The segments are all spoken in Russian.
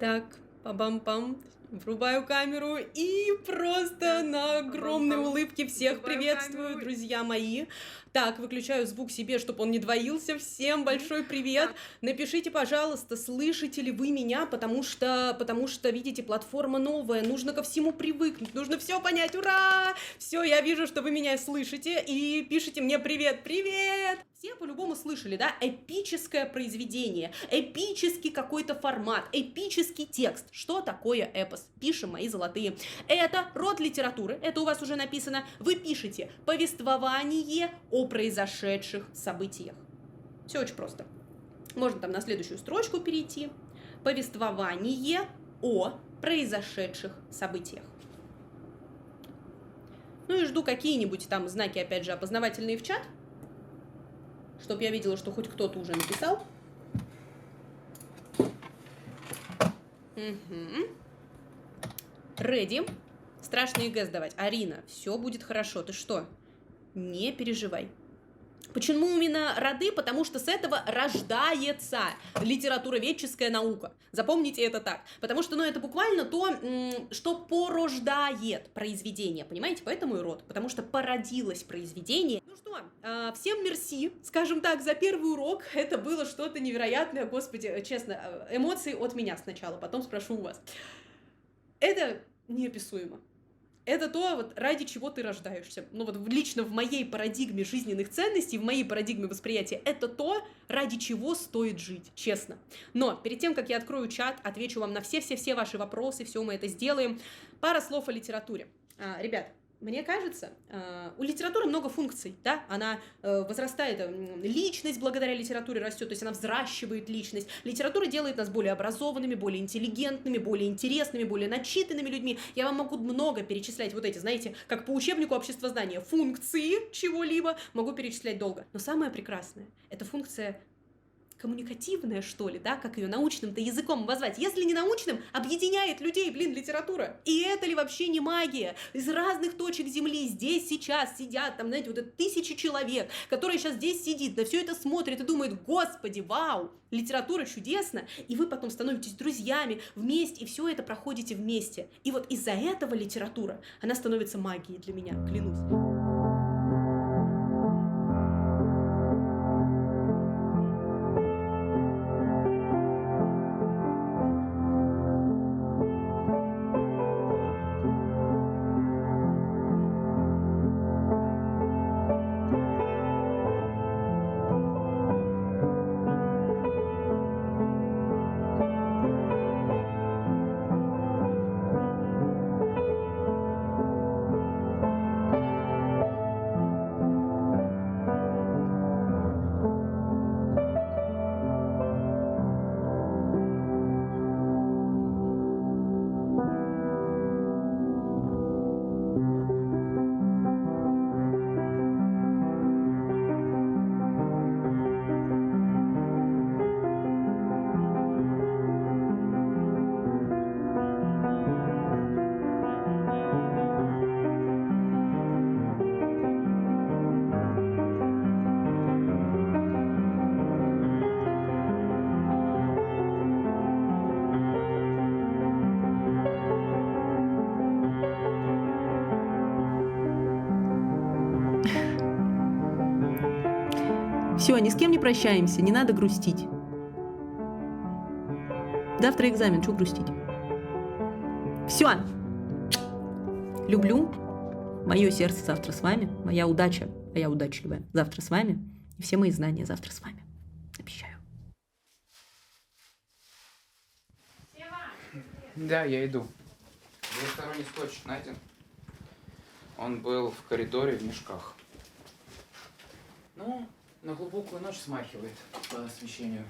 Так, пам-пам, врубаю камеру и просто на огромной улыбке всех приветствую, друзья мои. Так, выключаю звук себе, чтобы он не двоился. Всем большой привет. Напишите, пожалуйста, слышите ли вы меня, потому что, видите, платформа новая, нужно ко всему привыкнуть, нужно все понять. Ура! Все, я вижу, что вы меня слышите и пишите мне привет, привет! Все по-любому слышали, да? Эпическое произведение, эпический какой-то формат, эпический текст. Что такое эпос? Пишем, мои золотые. Это род литературы, это у вас уже написано. Вы пишете повествование о произошедших событиях. Все очень просто. Можно там на следующую строчку перейти. Повествование о произошедших событиях. Ну и жду какие-нибудь там знаки, опять же, опознавательные в чат, чтобы я видела, что хоть кто-то уже написал. Угу. Ready. Страшно ЕГЭ сдавать. Арина, все будет хорошо. Ты что? Не переживай. Почему именно роды? Потому что с этого рождается литературоведческая наука. Запомните это так. Потому что, это буквально то, что порождает произведение. Понимаете? Поэтому и род. Потому что породилось произведение. Ну что, всем мерси, скажем так, за первый урок. Это было что-то невероятное. Господи, честно, эмоции от меня сначала, потом спрошу у вас. Это неописуемо. Это то, вот ради чего ты рождаешься. Ну вот лично в моей парадигме жизненных ценностей, в моей парадигме восприятия, это то, ради чего стоит жить, честно. Но перед тем, как я открою чат, отвечу вам на все все ваши вопросы, все мы это сделаем. Пара слов о литературе. Ребят, мне кажется, у литературы много функций, да, она возрастает, личность благодаря литературе растет, то есть она взращивает личность. Литература делает нас более образованными, более интеллигентными, более интересными, более начитанными людьми. Я вам могу много перечислять вот эти, знаете, как по учебнику обществознания, функции чего-либо, могу перечислять долго. Но самое прекрасное – это функция коммуникативная, что ли, да, как ее научным-то языком обозвать. Если не научным, объединяет людей, литература. И это ли вообще не магия? Из разных точек Земли здесь сейчас сидят, там, знаете, вот это тысячи человек, которые сейчас здесь сидит, на все это смотрит и думает: господи, вау, литература чудесна, и вы потом становитесь друзьями вместе, и все это проходите вместе. И вот из-за этого литература, она становится магией для меня, клянусь. Все, ни с кем не прощаемся, не надо грустить. Завтра экзамен, что грустить? Все. Люблю. Мое сердце завтра с вами. Моя удача, а я удачливая, завтра с вами. И все мои знания завтра с вами. Обещаю. Да, я иду. Двусторонний скотч найден. Он был в коридоре в мешках. Ну, на глубокую ночь смахивает по освещению.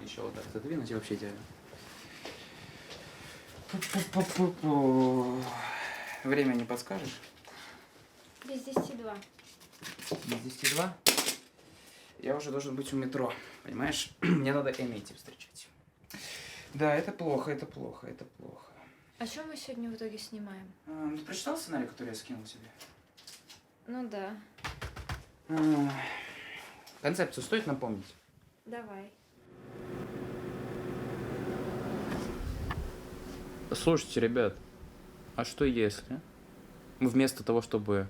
Еще вот так задвинуть и вообще идеально. Время не подскажешь? Без 10:02. Без 10:02? Я уже должен быть у метро, понимаешь? Мне надо Эми идти встречать. Да, это плохо, это плохо, это плохо. А что мы сегодня в итоге снимаем? Ты прочитал сценарий, который я скинул тебе? Ну да. Концепцию стоит напомнить? Давай. Слушайте, ребят, а что если мы вместо того, чтобы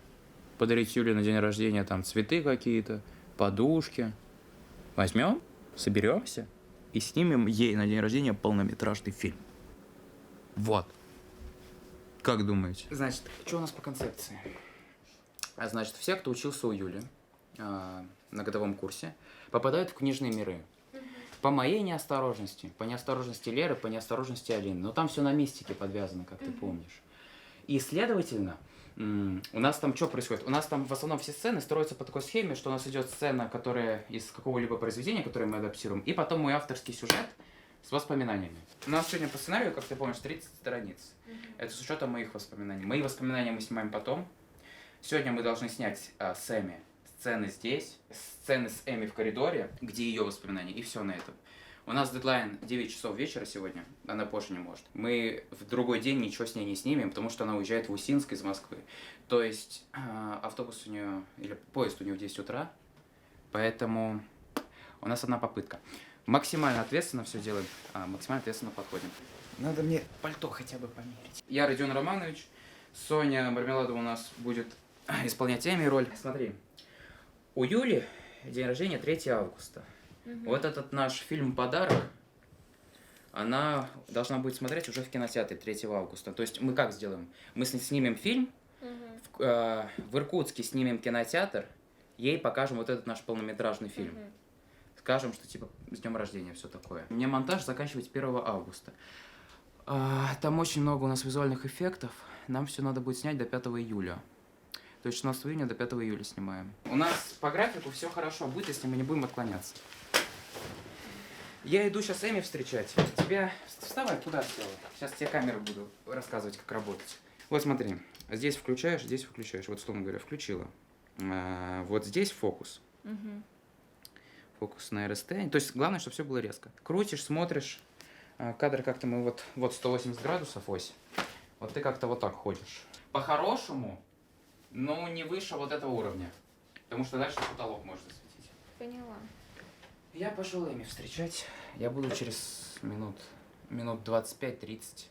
подарить Юле на день рождения там цветы какие-то, подушки, возьмем, соберемся и снимем ей на день рождения полнометражный фильм? Вот. Как думаете? Значит, что у нас по концепции? Значит, все, кто учился у Юли на годовом курсе, попадают в книжные миры. По моей неосторожности, по неосторожности Леры, по неосторожности Алины. Но там все на мистике подвязано, как ты помнишь. И, следовательно, у нас там что происходит? У нас там в основном все сцены строятся по такой схеме, что у нас идет сцена, которая из какого-либо произведения, которое мы адаптируем, и потом мой авторский сюжет с воспоминаниями. У нас сегодня по сценарию, как ты помнишь, 30 страниц. Это с учетом моих воспоминаний. Мои воспоминания мы снимаем потом. Сегодня мы должны снять с Эми сцены здесь, сцены с Эми в коридоре, где ее воспоминания, и все на этом. У нас дедлайн 9 часов вечера сегодня, она позже не может. Мы в другой день ничего с ней не снимем, потому что она уезжает в Усинск из Москвы. То есть автобус у нее, или поезд у нее в 10 утра, поэтому у нас одна попытка. Максимально ответственно все делаем, максимально ответственно подходим. Надо мне пальто хотя бы померить. Я Родион Романович, Соня Мармеладова у нас будет исполнять Эми роль. Смотри, у Юли день рождения 3 августа. Вот этот наш фильм-подарок, она должна будет смотреть уже в кинотеатре 3 августа. То есть мы как сделаем? Мы снимем фильм, в Иркутске снимем кинотеатр, ей покажем вот этот наш полнометражный фильм. Скажем, что типа с днем рождения, все такое. Мне монтаж заканчивать 1 августа. Там очень много у нас визуальных эффектов. Нам все надо будет снять до 5 июля. То есть 16 июня до 5 июля снимаем. У нас по графику все хорошо будет, если мы не будем отклоняться. Я иду сейчас Эми встречать. Тебя... Вставай, куда села? Сейчас тебе камеру буду рассказывать, как работать. Вот смотри, здесь включаешь, здесь выключаешь. Вот, условно говоря, включила. Вот здесь фокус. Фокус на РСТ. То есть главное, чтобы все было резко. Крутишь, смотришь. Кадр как-то мы вот 180 градусов ось. Вот ты как-то вот так ходишь. По-хорошему, но не выше вот этого уровня. Потому что дальше потолок можно засветить. Поняла. Я пошел Эми встречать. Я буду через минут 25-30.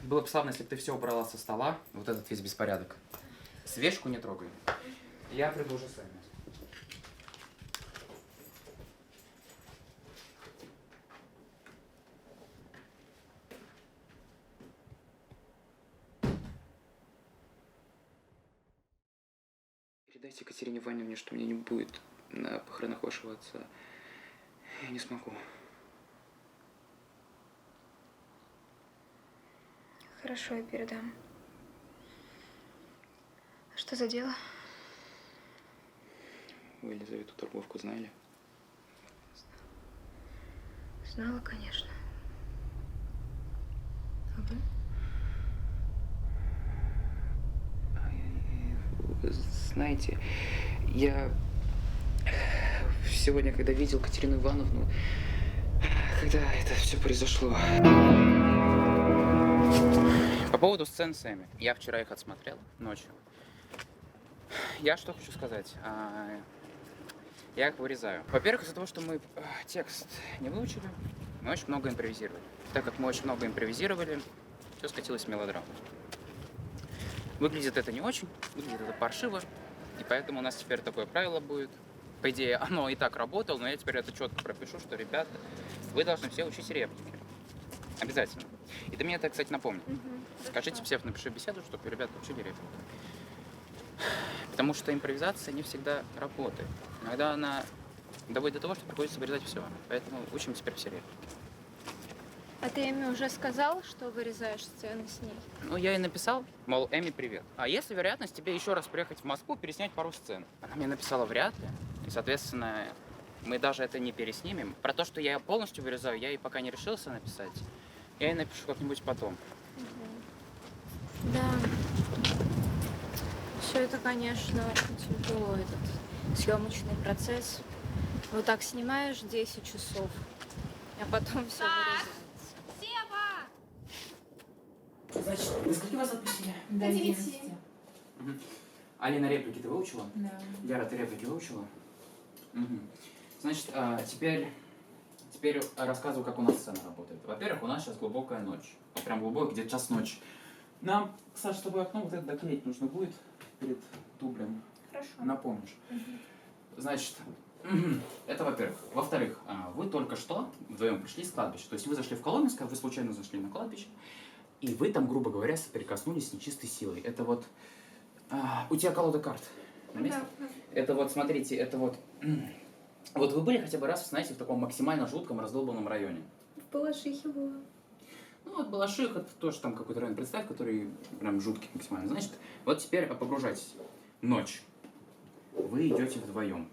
Было бы славно, если бы ты все убрала со стола. Вот этот весь беспорядок. Свечку не трогай. Я приду уже сами. Передайте Екатерине Ивановне, что меня не будет на похоронах вашего отца. Я не смогу. Хорошо, я передам. Что за дело? Вы Елизавету Торговку знали? Знала, конечно. А вы? Знаете, я сегодня, когда видел Катерину Ивановну, когда это все произошло. По поводу сцен с Эми. Я вчера их отсмотрел ночью. Я что хочу сказать. Я их вырезаю. Во-первых, из-за того, что мы текст не выучили, мы очень много импровизировали. Так как мы очень много импровизировали, все скатилось в мелодраму. Выглядит это не очень, выглядит это паршиво, и поэтому у нас теперь такое правило будет. По идее, оно и так работало, но я теперь это четко пропишу, что, ребята, вы должны все учить реплики. Обязательно. И ты мне это, кстати, напомни. Скажите все, напиши беседу, чтобы ребята учили реплики. Потому что импровизация не всегда работает. Иногда она доводит до того, что приходится вырезать все. Поэтому учим теперь все реплики. А ты Эми уже сказал, что вырезаешь сцены с ней? Ну, я ей написал, мол, Эми, привет. А есть ли вероятность тебе еще раз приехать в Москву, переснять пару сцен? Она мне написала вряд ли. И, соответственно, мы даже это не переснимем. Про то, что я полностью вырезаю, я ей пока не решился написать. Я ей напишу как-нибудь потом. Да. Все это, конечно, очень тяжело, этот съемочный процесс. Вот так снимаешь 10 часов, а потом все вырезается. Значит, вы скольки вас отпустили? До 11. Алина, реплики ты выучила? Да. Яра, ты реплики выучила? Значит, теперь теперь рассказываю, как у нас сцена работает. Во-первых, у нас сейчас глубокая ночь. Вот прям глубокая, где-то час ночи. Нам, Саша, с тобой окно вот это доклеить нужно будет перед дублем. Хорошо. Напомнишь. Значит, это во-первых. Во-вторых, вы только что вдвоем пришли с кладбища. То есть вы зашли в Коломенское, вы случайно зашли на кладбище, и вы там, грубо говоря, соприкоснулись с нечистой силой. Это вот... у тебя колода карт на месте? Да. Это вот, смотрите, это вот... Вот вы были хотя бы раз, знаете, в таком максимально жутком, раздолбанном районе? В Балашихе была. Ну, вот Балаших, это тоже там какой-то район, представь, который прям жуткий максимально. Значит, вот теперь погружайтесь. Ночь. Вы идете вдвоем.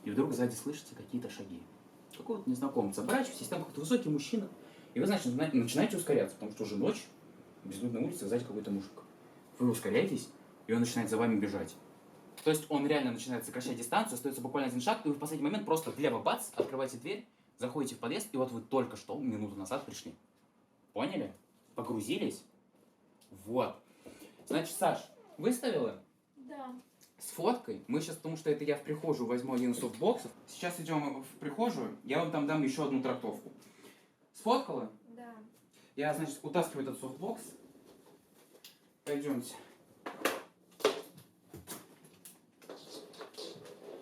И вдруг сзади слышите какие-то шаги. Какого-то незнакомца. Оборачиваетесь, там какой-то высокий мужчина. И вы, значит, начинаете ускоряться, потому что уже ночь, безлюдная улица, сзади какой-то мужик. Вы ускоряетесь, и он начинает за вами бежать. То есть он реально начинает сокращать дистанцию, остается буквально один шаг, и вы в последний момент просто влево бац, открываете дверь, заходите в подъезд, и вот вы только что, минуту назад пришли. Поняли? Погрузились? Вот. Значит, Саш, выставила? Да. С фоткой. Мы сейчас, потому что это я в прихожую возьму один из софтбоксов. Сейчас идем в прихожую, я вам там дам еще одну трактовку. Сфоткала? Да. Я, значит, утаскиваю этот софтбокс. Пойдемте.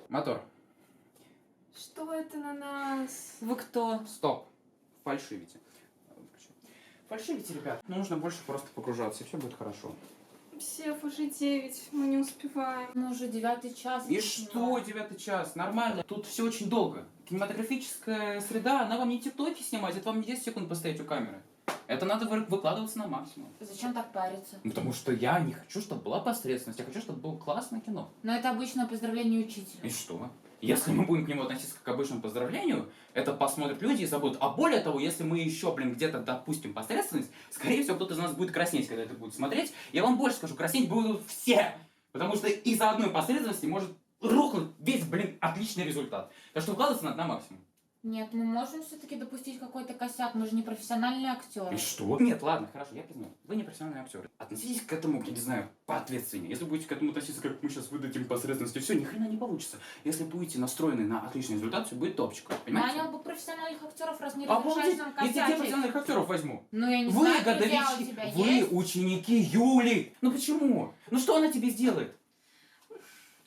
Мотор. Что это на нас? Вы кто? Стоп. Фальшивите. Фальшивите, ребят. Нужно больше просто погружаться, и все будет хорошо. Сев уже 9, мы не успеваем. Ну, уже 9 час. И что, 9 час? Нормально. Тут все очень долго. Кинематографическая среда, она вам не тиктоки снимать, это вам не 10 секунд постоять у камеры. Это надо выкладываться на максимум. Зачем так париться? Ну, потому что я не хочу, чтобы была посредственность, я хочу, чтобы было классное кино. Но это обычное поздравление учителя. И что? Если мы будем к нему относиться как к обычному поздравлению, это посмотрят люди и забудут. А более того, если мы еще, где-то допустим посредственность, скорее всего, кто-то из нас будет краснеть, когда это будет смотреть. Я вам больше скажу, краснеть будут все. Потому что из-за одной посредственности может рухнуть весь, отличный результат. Так что вкладываться надо на максимум. Нет, мы можем все-таки допустить какой-то косяк, мы же не профессиональные актеры. И что? Нет, ладно, хорошо, я признаю. Вы не профессиональные актеры. Относитесь к этому, я не знаю, поответственнее. Если будете к этому относиться, как мы сейчас выдадим посредственности, все, ни хрена не получится. Если будете настроены на отличный результат, все будет топчик. Понимаете? Нанял бы профессиональных актеров, раз не Обалдеть, разрешаешь нам если я косячить. профессиональных актеров возьму. Ну, я не Вы знаю, друзья у годовички, тебя вы есть? ученики Юли. Ну почему? Ну что она тебе сделает?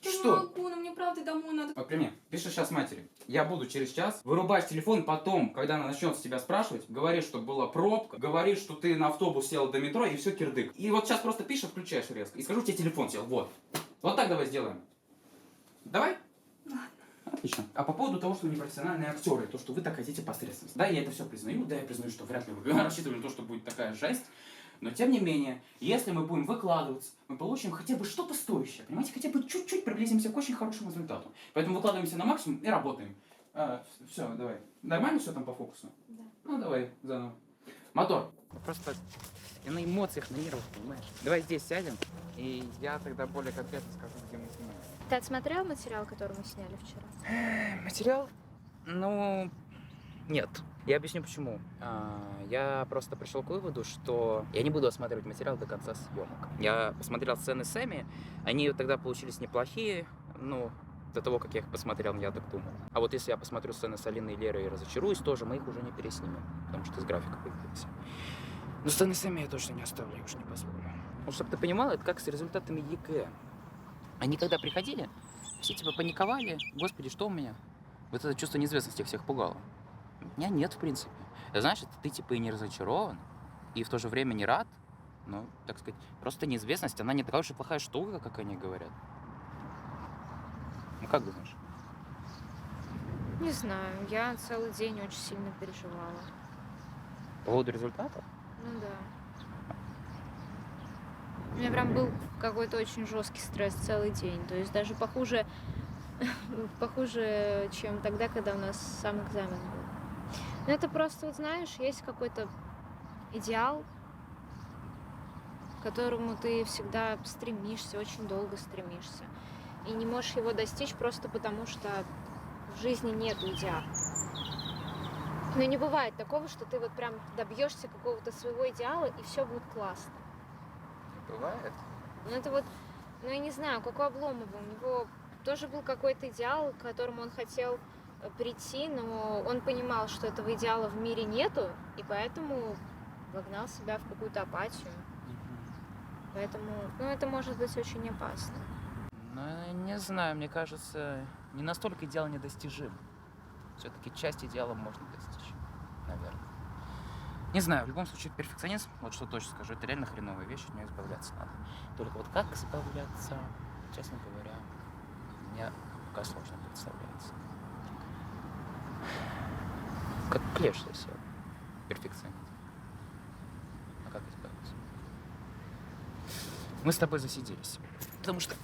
Я Что? не могу, но мне правда домой надо. Вот пример. Пишешь сейчас матери. Я буду через час. Вырубаешь телефон, потом, когда она начнет с тебя спрашивать, говоришь, что была пробка, говоришь, что ты на автобус сел до метро, и все кирдык. И вот сейчас просто пишешь, включаешь резко. И скажу, тебе телефон сел. Вот. Вот так давай сделаем. Давай? Ладно. Отлично. А по поводу того, что вы непрофессиональные актеры, то, что вы так хотите посредственность. Да, я это все признаю, да, я признаю, что вряд ли вы рассчитывали на то, что будет такая жесть. Но тем не менее, если мы будем выкладываться, мы получим хотя бы что-то стоящее, понимаете, хотя бы чуть-чуть приблизимся к очень хорошему результату. Поэтому выкладываемся на максимум и работаем. Все, давай. Нормально все там по фокусу? Да. Ну давай, заново. Мотор. Просто я на эмоциях, на нервах, понимаешь? Давай здесь сядем, и я тогда более конкретно скажу, где мы снимаем. Ты отсмотрел материал, который мы сняли вчера? Материал? Ну, нет. Я объясню почему. Я просто пришел к выводу, что я не буду осматривать материал до конца съемок. Я посмотрел сцены с Эми, они тогда получились неплохие, ну, до того, как я их посмотрел, я так думал. А вот если я посмотрю сцены с Алиной и Лерой и разочаруюсь, тоже мы их уже не переснимем, потому что из графика появился. Но сцены с Эми я точно не оставлю, я уж не позволю. Ну, чтобы ты понимал, это как с результатами ЕГЭ. Они когда приходили, все типа паниковали. Господи, что у меня? Вот это чувство неизвестности всех пугало. Меня нет, в принципе. Значит, ты типа и не разочарован, и в то же время не рад. Ну, так сказать, просто неизвестность, она не такая уж и плохая штука, как они говорят. Ну, как думаешь? Не знаю, я целый день очень сильно переживала. По поводу результата? Ну да. У меня прям был какой-то очень жесткий стресс целый день. То есть даже похуже, чем тогда, когда у нас сам экзамен был. Но это просто, вот знаешь, есть какой-то идеал, к которому ты всегда стремишься, очень долго стремишься. И не можешь его достичь просто потому, что в жизни нет идеала. Но не бывает такого, что ты вот прям добьешься какого-то своего идеала, и все будет классно. Бывает. Ну это вот, ну я не знаю, как у Обломова. У него тоже был какой-то идеал, к которому он хотел прийти, но он понимал, что этого идеала в мире нету, и поэтому вогнал себя в какую-то апатию. Поэтому, ну, это может быть очень опасно. Ну, не знаю, мне кажется, не настолько идеал недостижим. Все-таки часть идеала можно достичь, наверное. Не знаю, в любом случае, перфекционизм, вот что точно скажу, это реально хреновая вещь, от нее избавляться надо. Только вот как избавляться, честно говоря, мне пока сложно представляется. Как клеш сел, перфекционизм. А как избавиться? Мы с тобой засиделись, потому что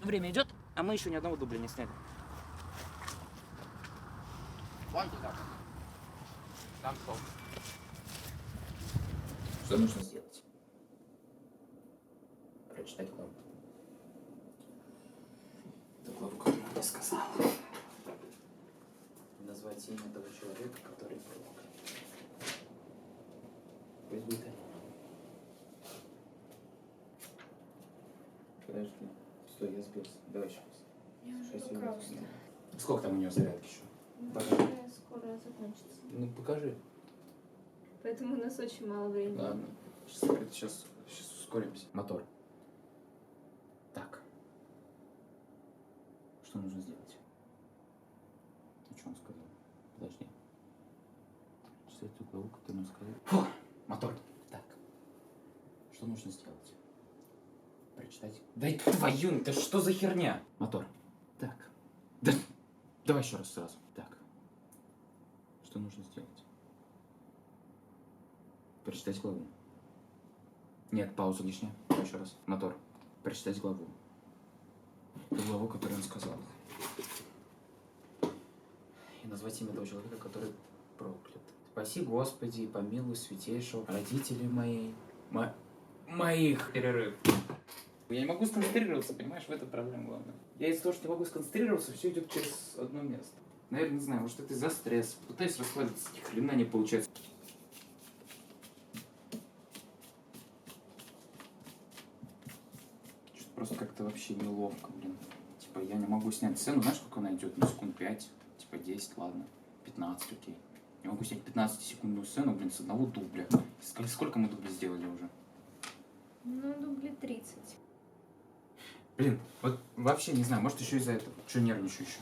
время идет, а мы еще ни одного дубля не сняли. Вон туда. Там стол. Что нужно сделать? Прочитать главу. Эту главу, которую я сказал. Назвать имя того человека, который проклят. Пусть будет Арина. Подожди. Стой, я сбился. Давай еще раз. Я уже 6 пока минут. устала. Сколько там у нее зарядки еще? Покажи. Скоро закончится. Ну покажи. Поэтому у нас очень мало времени. Ладно. Сейчас ускоримся. Мотор. Так. Что нужно сделать? А что он сказал? Подожди. Читать эту главу, которую он сказал. Фу! Мотор. Так. Что нужно сделать? Прочитать. Да твою, это что за херня? Мотор. Так. Да. Давай еще раз сразу. Так. Что нужно сделать? Прочитать главу. Нет, пауза лишняя. Давай еще раз. Мотор. Прочитать главу. Ту главу, которую он сказал. И назвать имя того человека, который проклят. Спаси, Господи, помилуй святейшего родителей моих. Перерыв. Я не могу сконцентрироваться, понимаешь, в этом проблема главная. Я из-за того, что не могу сконцентрироваться, все идет через одно место. Наверное, не знаю, может это из-за стресса. Пытаюсь расслабиться, ни хрена не получается. Что-то просто как-то вообще неловко, блин. Типа я не могу снять сцену, знаешь, как она идет? Ну, секунд 5, типа 10, ладно, 15, окей. Не могу снять 15-секундную сцену, блин, с одного дубля. Сколько мы дублей сделали уже? Ну, дублей 30. Блин, вот вообще не знаю, может еще из-за этого. Что нервничаю еще?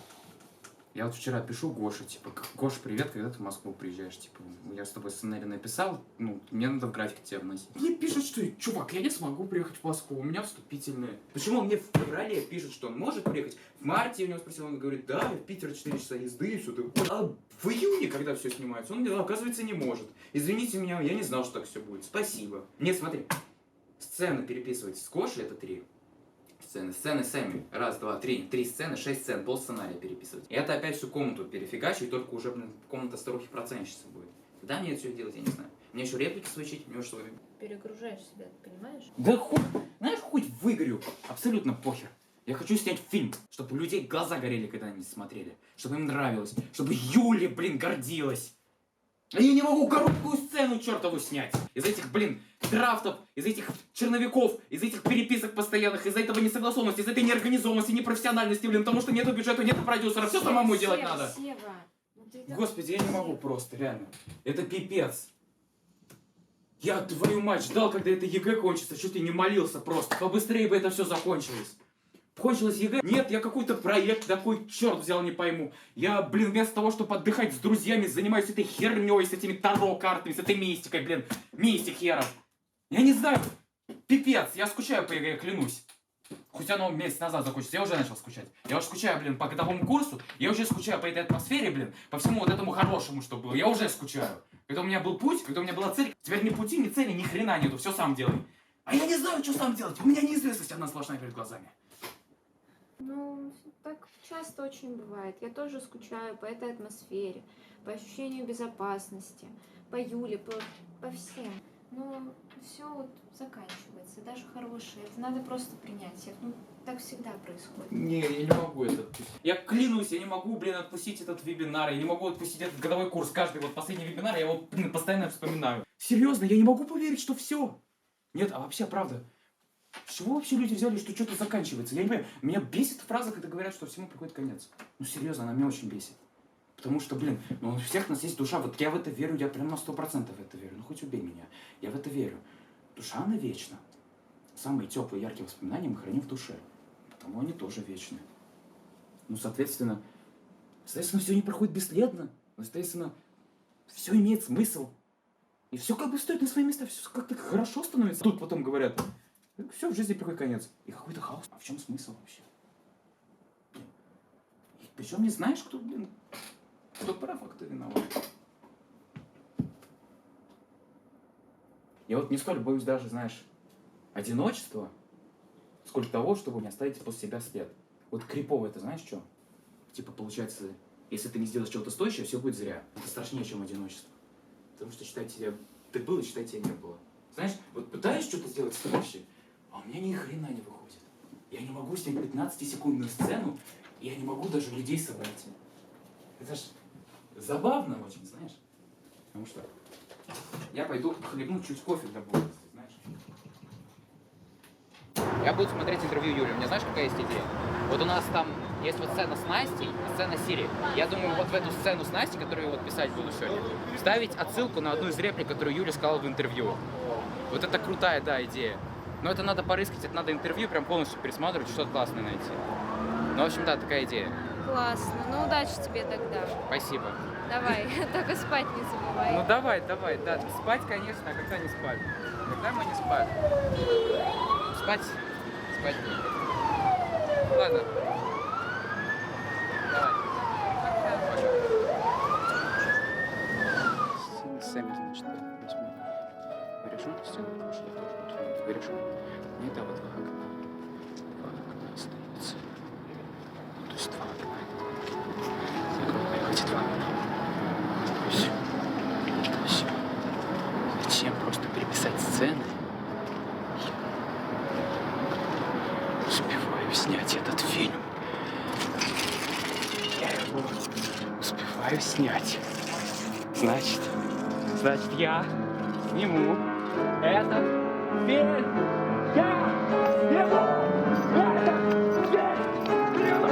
Я вот вчера пишу Гоше, типа, Гоша, привет, когда ты в Москву приезжаешь? Типа, я с тобой сценарий написал, ну, мне надо в график тебя вносить. Мне пишут, что, чувак, я не смогу приехать в Москву, у меня вступительные. Почему он мне в феврале пишет, что он может приехать? В марте я у него спросил, он говорит, да, в Питер 4 часа езды и все такое. А в июне, когда все снимается, он мне, оказывается, не может. Извините меня, я не знал, что так все будет. Спасибо. Нет, смотри, сцены переписывать с Гошей, это 3. Сцены сами. 1, 2, 3. 3 сцены, 6 сцен, пол сценария переписывать. И это опять всю комнату перефигачу, и только уже, блин, комната старухи-процентщицы будет. Когда мне это все делать, я не знаю. Мне еще реплики свечить, мне что... Перегружаешь себя, ты понимаешь? Да хоть, знаешь, хоть выгорю. Абсолютно похер. Я хочу снять фильм, чтобы у людей глаза горели, когда они смотрели. Чтобы им нравилось. Чтобы Юля, блин, гордилась. А я не могу короткую сцену чертову снять. Из этих, блин, драфтов, из этих черновиков, из этих переписок постоянных, из-за этого несогласованности, из этой неорганизованности, непрофессиональности, блин, потому что нету бюджета, нету продюсера, все самому делать надо. Господи, я не могу просто, реально. Это пипец. Я, твою мать, ждал, когда это ЕГЭ кончится, чуть ли не молился просто. Побыстрее бы это все закончилось. Кончилось ЕГЭ? Нет, я какой-то проект такой, черт взял, не пойму. Я, блин, вместо того, чтобы отдыхать с друзьями, занимаюсь этой херней, с этими таро-картами, с этой мистикой, блин. Мистик херов. Я не знаю. Пипец, я скучаю по ЕГЭ, клянусь. Хоть оно месяц назад закончится, я уже начал скучать. Я уже скучаю, блин, по годовому курсу, я уже скучаю по этой атмосфере, блин, по всему вот этому хорошему, что было. Я уже скучаю. Когда у меня был путь, когда у меня была цель, теперь ни пути, ни цели, ни хрена нету, все сам делай. А я не знаю, что сам делать, у меня неизвестность одна сплошная перед глазами. Ну, так часто очень бывает. Я тоже скучаю по этой атмосфере, по ощущению безопасности, по Юле, по всем. Но все вот заканчивается, даже хорошее. Это надо просто принять. Ну, так всегда происходит. Не, я не могу это отпустить. Я клянусь, я не могу, блин, отпустить этот вебинар, я не могу отпустить этот годовой курс. Каждый вот последний вебинар я его, блин, постоянно вспоминаю. Серьезно, я не могу поверить, что все. Нет, а вообще, правда. С чего вообще люди взяли, что что-то заканчивается? Я не понимаю. Меня бесит фраза, когда говорят, что всему приходит конец. Ну серьезно, она меня очень бесит. Потому что, блин, ну у всех нас есть душа. Вот я в это верю, я прям на 100% в это верю. Ну хоть убей меня. Я в это верю. Душа, она вечна. Самые теплые, яркие воспоминания мы храним в душе. Потому они тоже вечны. Ну, соответственно, все не проходит бесследно. Соответственно, все имеет смысл. И все как бы стоит на свои места, все как-то хорошо становится. Тут потом говорят, все, в жизни приходит конец. И какой-то хаос. А в чем смысл вообще? И причем не знаешь, кто, блин, кто прав, а кто виноват. Я вот не столь боюсь даже, знаешь, одиночества, сколько того, чтобы не оставить после себя след. Вот крипово это, знаешь, что? Типа, получается, если ты не сделаешь чего-то стоящего, все будет зря. Это страшнее, чем одиночество. Потому что, считай, тебя ты был, и считай, тебя не было. Знаешь, вот пытаюсь что-то сделать стоящее, а у меня ни хрена не выходит. Я не могу снять 15-секундную сцену, и я не могу даже людей собрать. Это ж забавно очень, знаешь. Потому что я пойду хлебну чуть кофе для бодрости, знаешь. Я буду смотреть интервью Юли. У меня знаешь, какая есть идея? Вот у нас там есть вот сцена с Настей и сцена с Сири. Я думаю, вот в эту сцену с Настей, которую я вот писать буду сегодня, вставить отсылку на одну из реплик, которую Юля сказала в интервью. Вот это крутая, да, идея. Но это надо порыскать, это надо интервью прям полностью пересматривать, что-то классное найти. Ну, в общем, да, такая идея. Классно. Ну, удачи тебе тогда. Спасибо. Давай, только спать не забывай. Ну, давай, да. Спать, конечно, а когда не спать? Когда мы не спали? Спать не. Ладно. Давай. Сцена, значит, возьму. Вырежу сцену, потому что я тоже вырежу. И да, вот два окна. Два окна остается. То есть два окна. Закрою эти два окна. Все. Зачем просто переписать сцены? Я успеваю снять этот фильм. Я его успеваю снять. Значит, я сниму этот фильм. Я сниму этот фильм.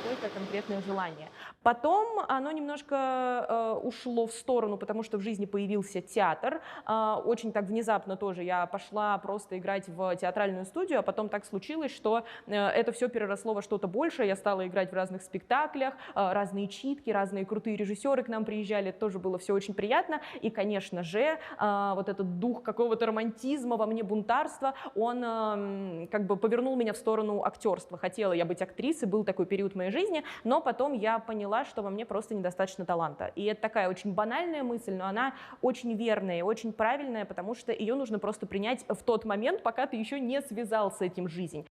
Стойкое конкретное желание. Потом оно немножко ушло в сторону, потому что в жизни появился театр. Очень так внезапно тоже я пошла просто играть в театральную студию, а потом так случилось, что это все переросло во что-то большее. Я стала играть в разных спектаклях, разные читки, разные крутые режиссеры к нам приезжали. Это тоже было все очень приятно. И, конечно же, вот этот дух какого-то романтизма во мне, бунтарства, он как бы повернул меня в сторону актерства. Хотела я быть актрисой, был такой период в моей жизни, но потом я поняла, что во мне просто недостаточно таланта. И это такая очень банальная мысль, но она очень верная, очень правильная, потому что ее нужно просто принять в тот момент, пока ты еще не связал с этим жизнь.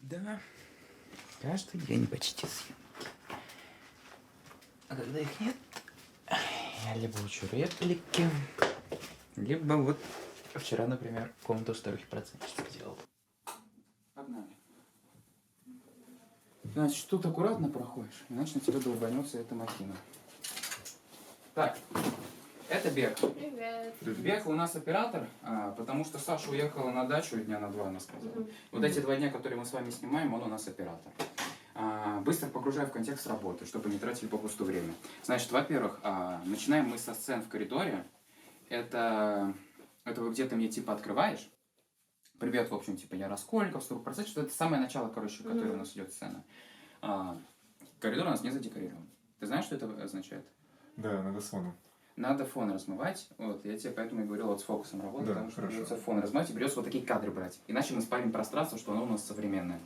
Да, каждый день почти съемки. А когда их нет, я либо учу реплики, либо вот вчера, например, комнату старухи процентчиков делал. Погнали. Значит, тут аккуратно проходишь, иначе на тебя долбанется эта махина. Так, это Бег. Привет. Бег у нас оператор, потому что Саша уехала на дачу дня на 2, она сказала. Вот эти 2 дня, которые мы с вами снимаем, он у нас оператор. Быстро погружаю в контекст работы, чтобы не тратили попусту время. Значит, во-первых, начинаем мы со сцен в коридоре. Это вы где-то мне типа открываешь. Привет, в общем, типа я Раскольников, 100%, что это самое начало, короче, которое у нас идет сцена. Коридор у нас не задекорирован. Ты знаешь, что это означает? Да, надо с фоном. Надо фон размывать. Вот, я тебе поэтому и говорил вот с фокусом работать, Да, потому что хорошо. придется фон размывать и придется вот такие кадры брать. Иначе мы спалим пространство, что оно у нас современное.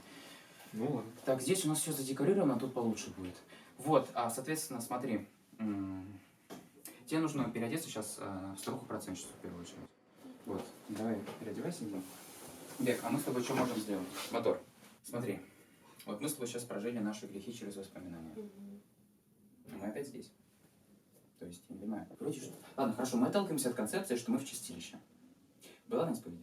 Ну ладно. Так, здесь у нас все задекорировано, а тут получше будет. Вот, соответственно, смотри. Тебе нужно переодеться сейчас в старуху-процентщицу в первую очередь. Вот, давай, переодевайся. Бег, а мы с тобой что можем сделать? Мотор. Смотри, вот мы с тобой сейчас прожили наши грехи через воспоминания. Мы опять здесь. То есть, я не понимаю. Вроде что... Ладно, хорошо, мы отталкиваемся от концепции, что мы в чистилище. Была на исповеди?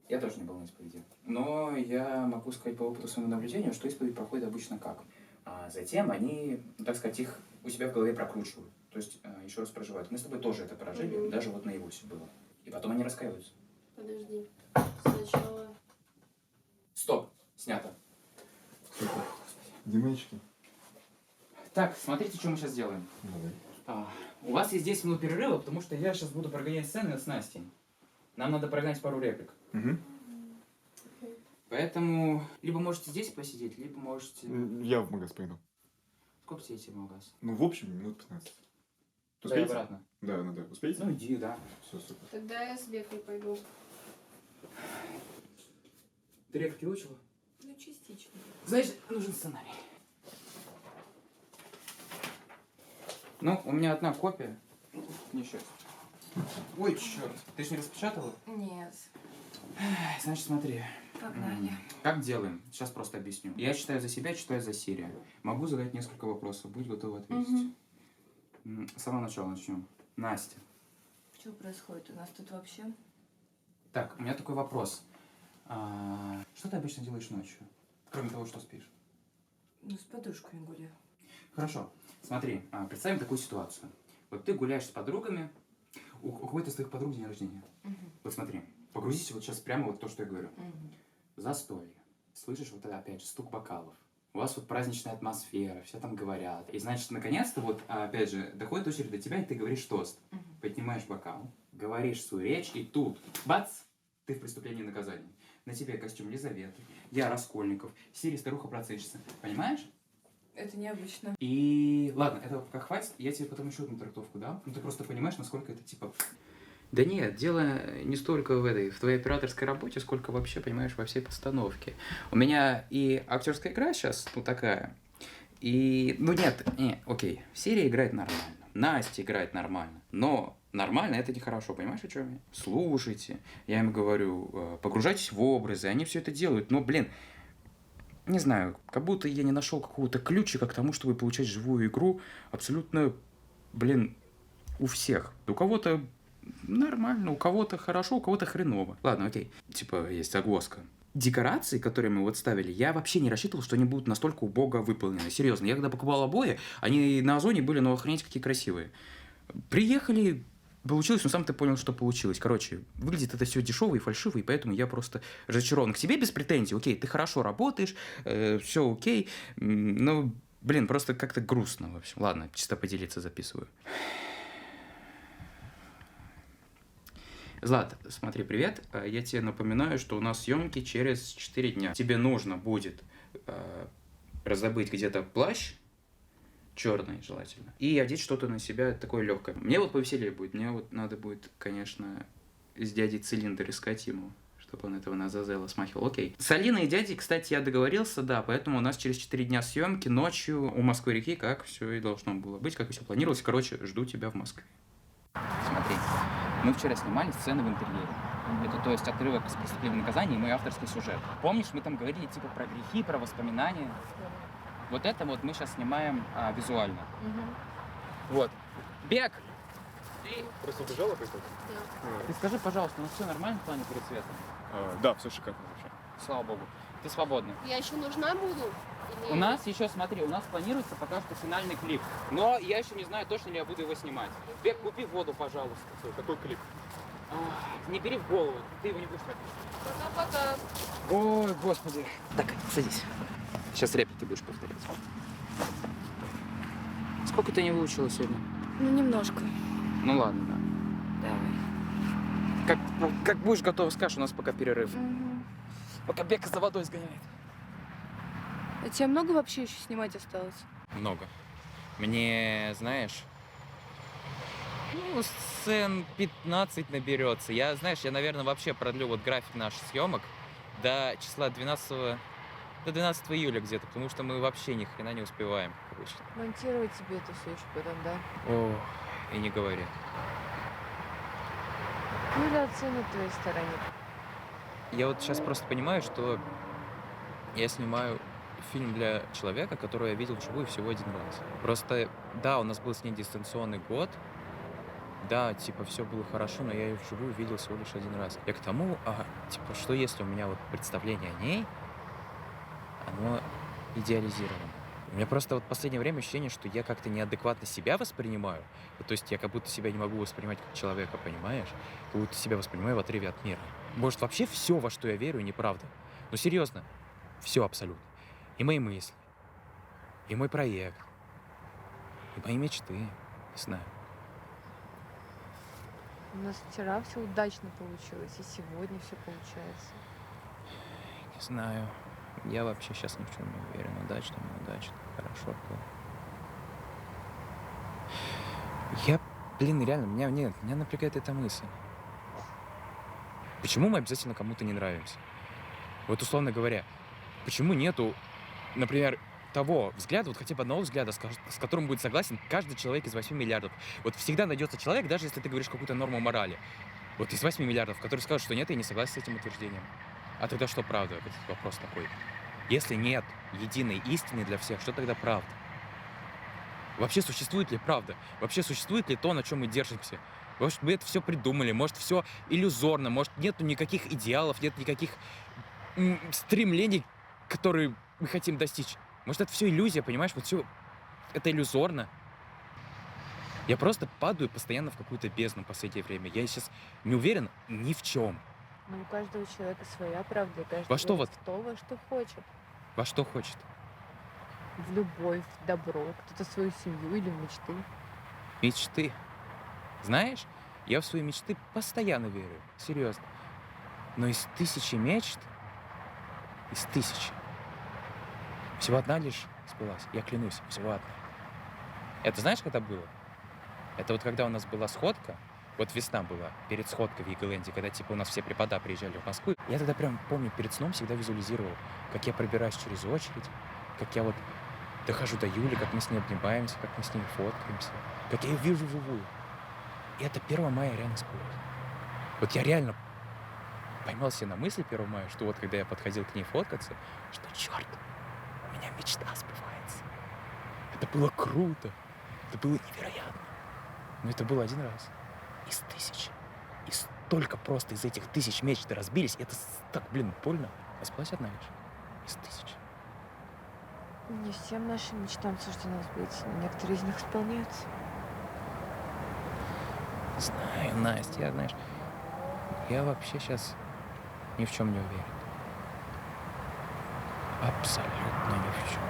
Я тоже не был на исповеди. Но я могу сказать по опыту своего наблюдения, что исповедь проходит обычно как? А затем они, так сказать, их у себя в голове прокручивают. То есть еще раз проживают. Мы с тобой тоже это прожили, даже вот наяву все было. И потом они раскаиваются. Подожди. Сначала... Стоп! Снято. Димейчики. Так, смотрите, что мы сейчас делаем. Давай. У вас есть 10 минут перерыва, потому что я сейчас буду прогонять сцены с Настей. Нам надо прогнать пару реплик. Угу. Поэтому либо можете здесь посидеть, либо можете... Я в магаз пойду. Сколько сидите в магаз? Ну, в общем, минут 15. Туда и обратно. Да, надо. Успеете? Ну, иди, да. Все, супер. Тогда я с Бекой пойду. Ты реплики выучила? Ну, частично. Значит, нужен сценарий. Ну, у меня одна копия. Несчастье. Ой, черт. Ты же не распечатала? Нет. Значит, смотри. Погнали. Как делаем? Сейчас просто объясню. Я читаю за себя, читаю за Сирия. Могу задать несколько вопросов. Будь готова ответить. С самого начала начнем. Настя. Что происходит у нас тут вообще? Так, у меня такой вопрос. Что ты обычно делаешь ночью? Кроме того, что спишь? Ну, с подружками гуляю. Хорошо. Смотри, представим такую ситуацию. Вот ты гуляешь с подругами, у какой-то из твоих подруг день рождения. Вот смотри, погрузись вот сейчас прямо вот в то, что я говорю. Застолье. Слышишь вот это опять же стук бокалов. У вас вот праздничная атмосфера, все там говорят. И значит, наконец-то вот, опять же, доходит очередь до тебя, и ты говоришь тост. Поднимаешь бокал, говоришь свою речь, и тут, бац, ты в преступлении и наказании. На тебе костюм Лизаветы, я Раскольников, Сири старуха-процентщица. Понимаешь? Это необычно. И ладно, этого пока хватит, я тебе потом еще одну трактовку дам. Ну ты просто понимаешь, насколько это типа... Да нет, дело не столько в твоей операторской работе, сколько вообще, понимаешь, во всей постановке. У меня и актерская игра сейчас, ну такая, и... Ну нет, окей, Сирия играет нормально, Настя играет нормально, но нормально это нехорошо, понимаешь, о чем я? Слушайте, я им говорю, погружайтесь в образы, они все это делают, но, блин, не знаю, как будто я не нашел какого-то ключика к тому, чтобы получать живую игру абсолютно, блин, у всех. У кого-то нормально, у кого-то хорошо, у кого-то хреново. Ладно, окей. Типа, есть загвоздка. Декорации, которые мы вот ставили, я вообще не рассчитывал, что они будут настолько убого выполнены. Серьезно, я когда покупал обои, они на Озоне были, ну, охренеть, какие красивые. Приехали, получилось, но сам ты понял, что получилось. Короче, выглядит это все дешево и фальшиво, и поэтому я просто разочарован. К тебе без претензий, окей, ты хорошо работаешь, все окей, но, блин, просто как-то грустно, в общем. Ладно, чисто поделиться записываю. Злат, смотри, привет. Я тебе напоминаю, что у нас съемки через 4 дня. Тебе нужно будет раздобыть где-то плащ, черный желательно, и одеть что-то на себя такое легкое. Мне вот повеселее будет. Мне вот надо будет, конечно, с дядей цилиндр искать ему, чтобы он этого на Азазела смахивал. Окей. С Алиной и дядей, кстати, я договорился, да, поэтому у нас через 4 дня съемки ночью у Москвы-реки, как все и должно было быть, как и все планировалось. Короче, жду тебя в Москве. Смотри. Мы вчера снимали сцены в интерьере. Это, то есть, отрывок с преступлением и наказания и мой авторский сюжет. Помнишь, мы там говорили типа про грехи, про воспоминания? Вот это вот мы сейчас снимаем визуально. Вот. Бег! Ты... Просто убежала как-то? Ты скажи, пожалуйста, у нас все нормально в плане перецвета? Да, все шикарно вообще. Слава богу. Ты свободна. Я еще нужна буду? У нас еще, смотри, у нас планируется пока что финальный клип. Но я еще не знаю, точно ли я буду его снимать. Бег, купи воду, пожалуйста. Какой клип? Не бери в голову, ты его не будешь смотреть. Пока-пока. Ой, господи. Так, садись. Сейчас реплики будешь повторять. Сколько ты не выучила сегодня? Ну, немножко. Ну ладно, да. Давай. Как будешь готова, скажешь, у нас пока перерыв. Пока Бека за водой сгоняет. А тебе много вообще еще снимать осталось? Много. Мне, знаешь, ну, сцен 15 наберется. Я, наверное, вообще продлю вот график наших съемок до числа 12 июля где-то, потому что мы вообще ни хрена не успеваем, короче. Монтировать тебе это все еще потом, да? О, и не говори. Ну или оценят в твоей стороне. Я вот сейчас просто понимаю, что я снимаю фильм для человека, которого я видел вживую всего один раз. Просто, да, у нас был с ней дистанционный год, да, типа, все было хорошо, но я ее вживую видел всего лишь один раз. Я к тому, типа, что если у меня вот представление о ней, оно идеализировано. У меня просто вот в последнее время ощущение, что я как-то неадекватно себя воспринимаю. То есть я как будто себя не могу воспринимать как человека, понимаешь? Как будто себя воспринимаю в отрыве от мира. Может, вообще все, во что я верю, неправда. Ну, серьезно, все абсолютно. И мои мысли, и мой проект, и мои мечты, не знаю. У нас вчера все удачно получилось, и сегодня все получается. Не знаю. Я вообще сейчас ни в чем не уверен. Удачно, неудачно, хорошо, плохо. Реально, меня напрягает эта мысль. Почему мы обязательно кому-то не нравимся? Вот, условно говоря, почему нету, например, того взгляда, вот хотя бы одного взгляда, с которым будет согласен каждый человек из 8 миллиардов. Вот всегда найдется человек, даже если ты говоришь какую-то норму морали, вот из 8 миллиардов, который скажет, что нет, я не согласен с этим утверждением. А тогда что правда? Этот вопрос такой. Если нет единой истины для всех, что тогда правда? Вообще существует ли правда? Вообще существует ли то, на чем мы держимся? Может, мы это все придумали, может, все иллюзорно, может, нету никаких идеалов, нет никаких стремлений, которые мы хотим достичь. Может, это все иллюзия, понимаешь? Вот все это иллюзорно. Я просто падаю постоянно в какую-то бездну в последнее время. Я сейчас не уверен ни в чем. Но у каждого человека своя правда, и каждый Во что верит в то, во что хочет. Во что хочет. В любовь, в добро, кто-то в свою семью или в мечты. Мечты. Знаешь, я в свои мечты постоянно верю. Серьезно. Но из 1000 мечт, из 1000, всего одна лишь сбылась. Я клянусь, всего одна. Это знаешь, когда было? Это вот когда у нас была сходка, вот весна была, перед сходкой в Еголенде, когда типа у нас все препода приезжали в Москву. Я тогда прям помню, перед сном всегда визуализировал, как я пробираюсь через очередь, как я вот дохожу до Юли, как мы с ней обнимаемся, как мы с ней фоткаемся, как я ее вижу вживую. И это 1 мая реально сбылось. Вот я реально поймал себя на мысли 1 мая, что вот когда я подходил к ней фоткаться, что черт, у меня мечта сбывается. Это было круто, это было невероятно. Но это было один раз. Из 1000. И столько просто из этих 1000 мечт разбились. Это так, больно. А сбылась одна лишь. Из 1000. Не всем нашим мечтам суждено сбыться, но некоторые из них исполняются. Знаю, Настя, знаешь, я вообще сейчас ни в чем не уверен. Абсолютно ни в чем.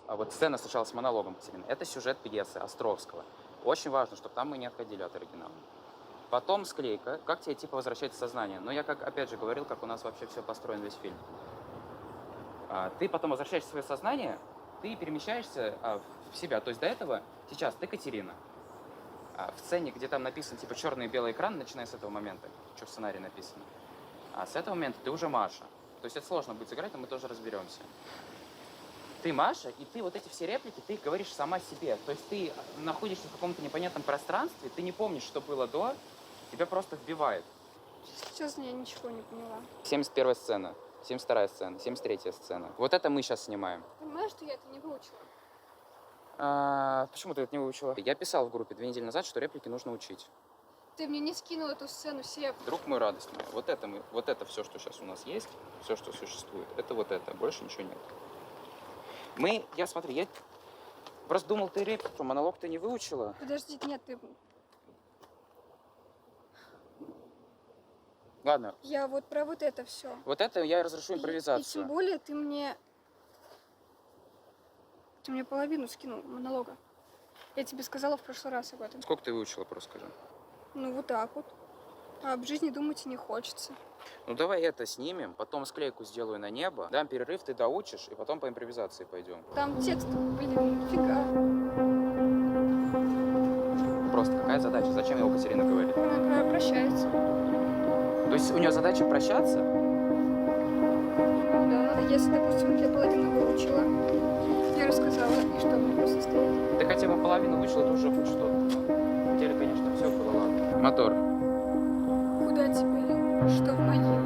А вот сцена сначала с монологом Катерины. Это сюжет пьесы Островского. Очень важно, чтобы там мы не отходили от оригинала. Потом склейка. Как тебе типа возвращать в сознание? Но я, как опять же говорил, как у нас вообще все построен весь фильм. Ты потом возвращаешься в свое сознание, ты перемещаешься в себя. То есть до этого сейчас ты Катерина. В сцене, где там написан типа черный и белый экран, начиная с этого момента, что в сценарии написано. А с этого момента ты уже Маша. То есть это сложно будет сыграть, но мы тоже разберемся. Ты Маша, и ты вот эти все реплики, ты их говоришь сама себе. То есть ты находишься в каком-то непонятном пространстве, ты не помнишь, что было до, тебя просто вбивает. Честно, я ничего не поняла. 71-я сцена, 72-я сцена, 73-я сцена. Вот это мы сейчас снимаем. Понимаешь, что я это не выучила? Почему ты это не выучила? Я писал в группе 2 недели назад, что реплики нужно учить. Ты мне не скинул эту сцену все. Друг мой, радость моя. Вот это все, что сейчас у нас есть, все, что существует, это вот это, больше ничего нет. Я просто думал, ты реплику, монолог ты не выучила. Подожди, нет, ты... Ладно, Я вот про вот это все. вот это я разрешу И импровизацию. тем более ты мне половину скинул монолога. Я тебе сказала в прошлый раз об этом. Сколько ты выучила, просто скажи? Ну вот так вот. А об жизни думать и не хочется. Ну давай это снимем, потом склейку сделаю на небо, дам перерыв, ты доучишь, и потом по импровизации пойдем. Там текст, блин, фига. Просто какая задача? Зачем его Катерина говорит? Она прощается. То есть у нее задача прощаться? Да, если, допустим, я половину выучила, я рассказала, и что, мне просто стоять. Ты хотя бы половину выучила, это уже хоть что-то. В деле, конечно, все было ладно. Мотор. Что в могиле?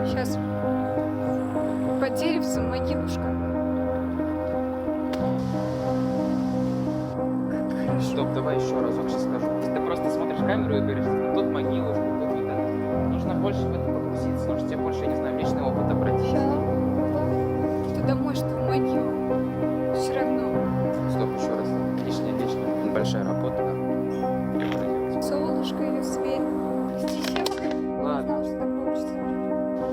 Сейчас. Под деревцем могилушка. Как хорошо. Стоп, давай еще разок сейчас скажу. Ты просто смотришь камеру и говоришь, тут могилушка, тут вот это. Нужно больше в это погрузиться, нужно тебе больше, я не знаю, личный опыт обратить. Что домой, что в могилу. Все равно. Стоп, еще раз. Лишняя. Большая работа, да. Я буду делать. Солнышко ее свет. Прости, я не Ладно. знала, что так получится.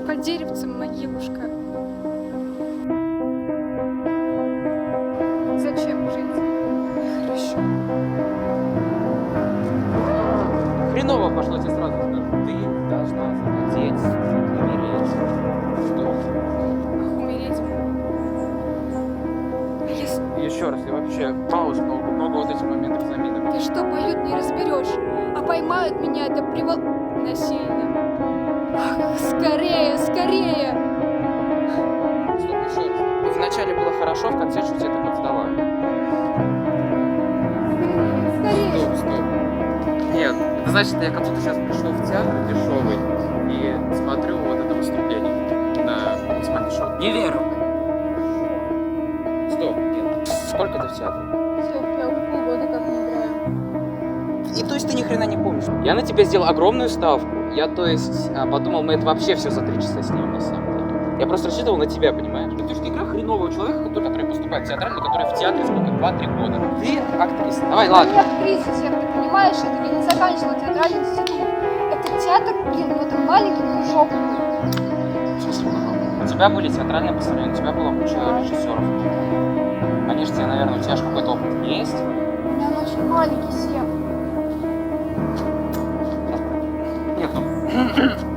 Под деревцем могилушка. Зачем жить? Хорошо. Хреново пошло, тебе сразу скажу. Ты должна захотеть умереть. Что? Ах, умереть. А если... Еще раз, я вообще пауз много вот этих моментов заминок. Да что поют, не разберешь. А поймают меня, это привал... насильно. Ах, скорее, скорее! Стоп, еще раз. Вначале было хорошо, в конце чуть это подсдала. Скорее! Стоп, стоп. Нет, это значит, я как будто сейчас пришел в театр дешевый и смотрю вот это выступление на муниципальном шоу. Не верю. Стоп, нет. Сколько ты в театре? Все, я уже полгода как не играю. И то есть ты ни хрена не помнишь? Я на тебя сделал огромную ставку. Я, то есть, подумал, мы это вообще все за 3 часа снимем на самом деле. Я просто рассчитывал на тебя, понимаешь? Потому что игра хренового человека, который поступает в театральный, который в театре сколько? 2-3 года. Ты актриса. Давай, Я ладно. не актриса, Сев, ты понимаешь, это я не заканчивала театральный институт. Это театр, блин, ну это маленький кружок. У тебя были театральные постановления, у тебя была куча режиссеров. Они же тебе, наверное, у тебя же какой-то опыт есть. У меня он очень маленький, Сев. Нет,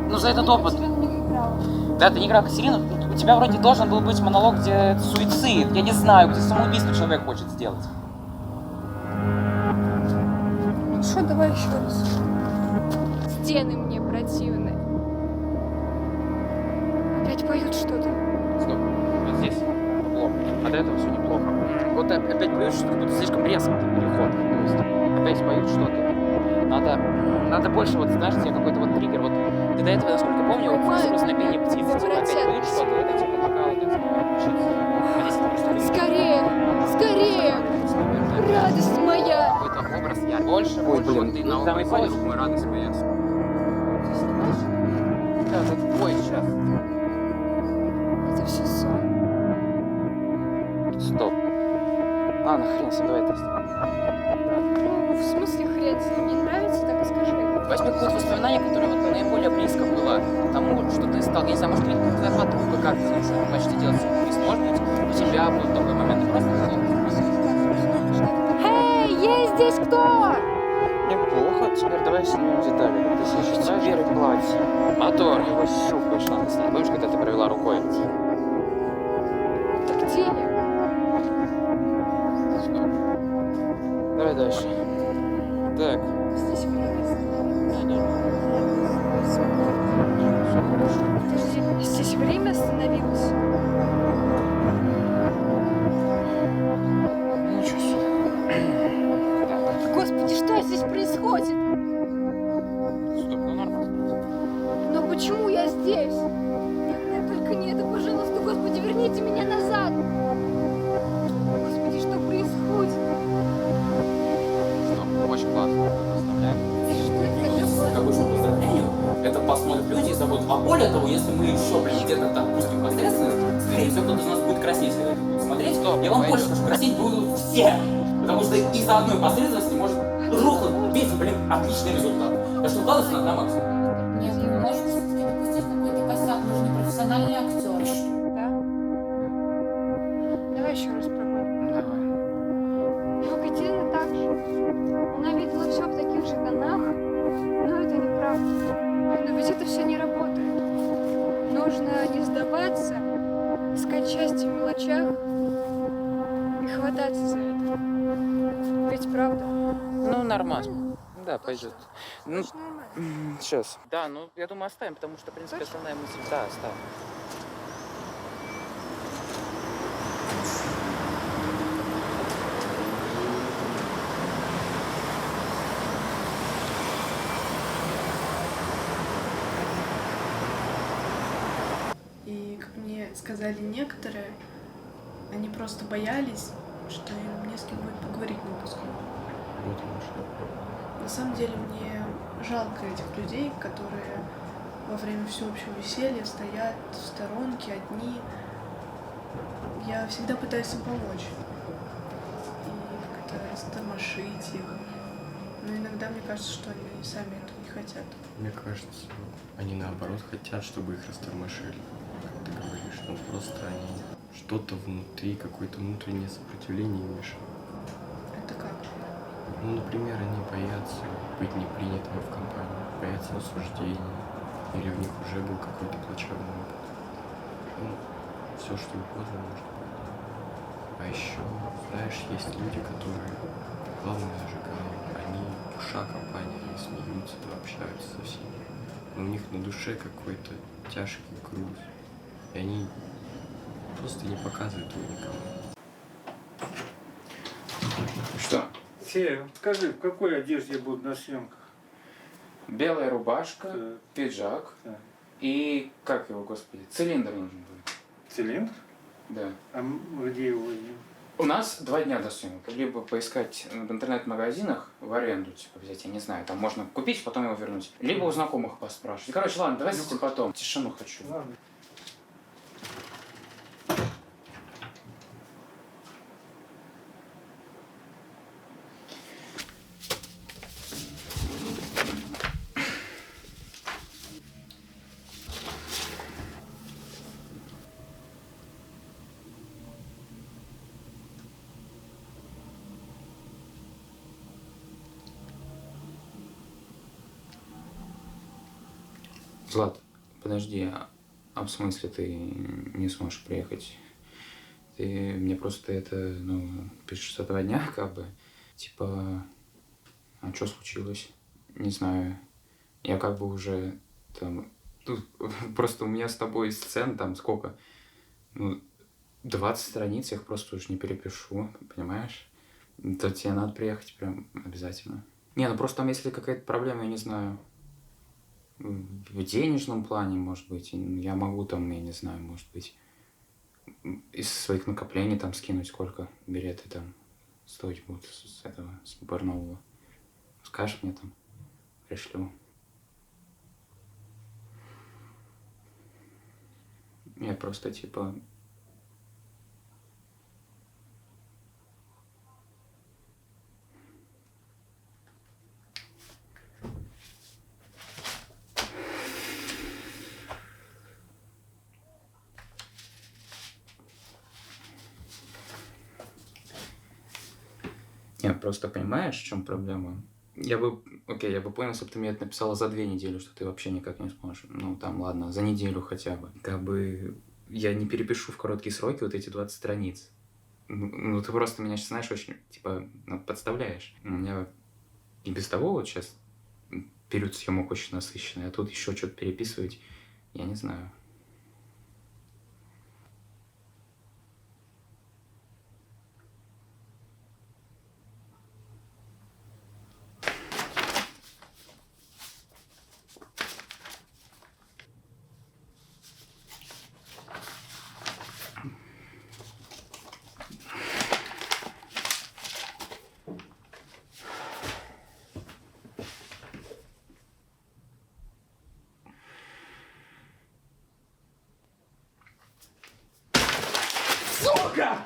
ну за этот опыт. Я не играла. Да, ты не играл Катерину, у тебя вроде должен был быть монолог, где суицид, я не знаю, где самоубийство человек хочет сделать. Что, давай еще раз. Стены мне противны. Опять поют что-то. Стоп, вот здесь плохо, а до этого все неплохо. Вот опять поют что-то, как будто слишком резкий переход. То есть опять поют что-то. Надо больше, вот знаешь, тебе какой-то вот триггер. Вот ты до этого, насколько помню, вот просто на пение птицы, типа опять поют что-то, это типа пока вот это включится. А здесь это просто Скорее! Скорее! Радость моя! какой-то образ я. Больше вот ты на образ мой радость моя. Да, это твой сейчас. Это все сон. Стоп. Ладно, хрен с ним, давай это оставим. Ну, в смысле хрен, если не нравится, так и скажи. Возьми какое-то воспоминание, которое вот наиболее близко было к тому, что ты стал, я не знаю, может, какая-то подруга как-то, ну, что вы почти делать сюрприз. Может быть, у тебя был такой момент, ты просто Эй, есть здесь кто? неплохо, теперь давай снимем детали. Как ты сейчас теперь платье. Мотор, его щупаешь, надо снять. Помнишь, когда ты провела рукой? Так где я? Давай дальше. Так. Здесь время. Подожди, здесь время остановилось? Ну, что Господи, что здесь происходит? Стоп, ну нормально. Но почему я здесь? Нет, только не это, пожалуйста, Господи, верните меня назад! Господи, что происходит? Стоп, очень классно. Оставляем. Что это такое? Какое поздравление, это посмотрят люди и забудут. А более того, если мы еще, где-то так пустим посредственно, скорее всего, кто-то из нас будет краснеть, когда это будет смотреть. Я вам больше скажу, краснеть будут все. Потому что из-за одной посредственности может рухнуть весь, отличный результат. Так что вкладываться надо на максимум. Нет, ну может все-таки допустить какой-то косяк, нужны профессиональные актеры. Да? Давай еще раз пробуем. Ну, Катерина так же. Она видела все в таких же тонах, но это неправда. Но ведь это все не работает. Нужно не сдаваться, искать счастье в мелочах и хвататься за это. Ведь правда? Ну, нормально. Да, пойдет. Ну, Точно нормально. сейчас. Да, ну, я думаю, оставим, потому что, в принципе, основная мысль. Да, оставим. сказали некоторые, они просто боялись, что им не с кем будет поговорить на выпускном. На самом деле мне жалко этих людей, которые во время всеобщего веселья стоят в сторонке одни. Я всегда пытаюсь им помочь и как-то растормошить их. Но иногда мне кажется, что они сами этого не хотят. Мне кажется, они наоборот хотят, чтобы их растормошили. Как ты говоришь, ну просто они что-то внутри, какое-то внутреннее сопротивление мешают. Это как? Ну, например, они боятся быть непринятыми в компании, боятся осуждения, или у них уже был какой-то плачевный опыт. Ну, все что угодно может быть. А еще, знаешь, есть люди, которые главное ожигают, они душа компании, они смеются, общаются со всеми. Но у них на душе какой-то тяжкий груз. И они просто не показывают его никому. Что? Фея, скажи, в какой одежде я буду на съемках? Белая рубашка, Так. пиджак Так. и, как его, господи, цилиндр нужен будет. Цилиндр? Да. А где его возьмем? У нас 2 дня до съемок. Либо поискать в интернет-магазинах в аренду, типа взять, я не знаю, там можно купить, потом его вернуть. Либо у знакомых поспрашивать. Короче, ладно, давай с этим потом. Тишину хочу. Ладно. Злат, подожди, а в смысле ты не сможешь приехать? Ты мне просто это, ну, пишешь со 2 дня, как бы, типа, а что случилось? Не знаю, я как бы уже там, тут просто у меня с тобой сцен там сколько? Ну, 20 страниц, я их просто уже не перепишу, понимаешь? То тебе надо приехать прям обязательно. Не, ну просто там если какая-то проблема, я не знаю, в денежном плане, может быть, я могу там, я не знаю, может быть, из своих накоплений там скинуть, сколько билеты там стоить будут с этого, с Барнаула. Скажешь мне там, пришлю. Я просто типа... Нет, просто понимаешь, в чем проблема? Я бы понял, если бы ты мне это написала за 2 недели, что ты вообще никак не сможешь. Ну, там, ладно, за неделю хотя бы. Как бы я не перепишу в короткие сроки вот эти 20 страниц. Ну, ты просто меня сейчас, знаешь, очень, типа, подставляешь. У меня и без того вот сейчас период съемок очень насыщенный, а тут еще что-то переписывать, я не знаю. Сука!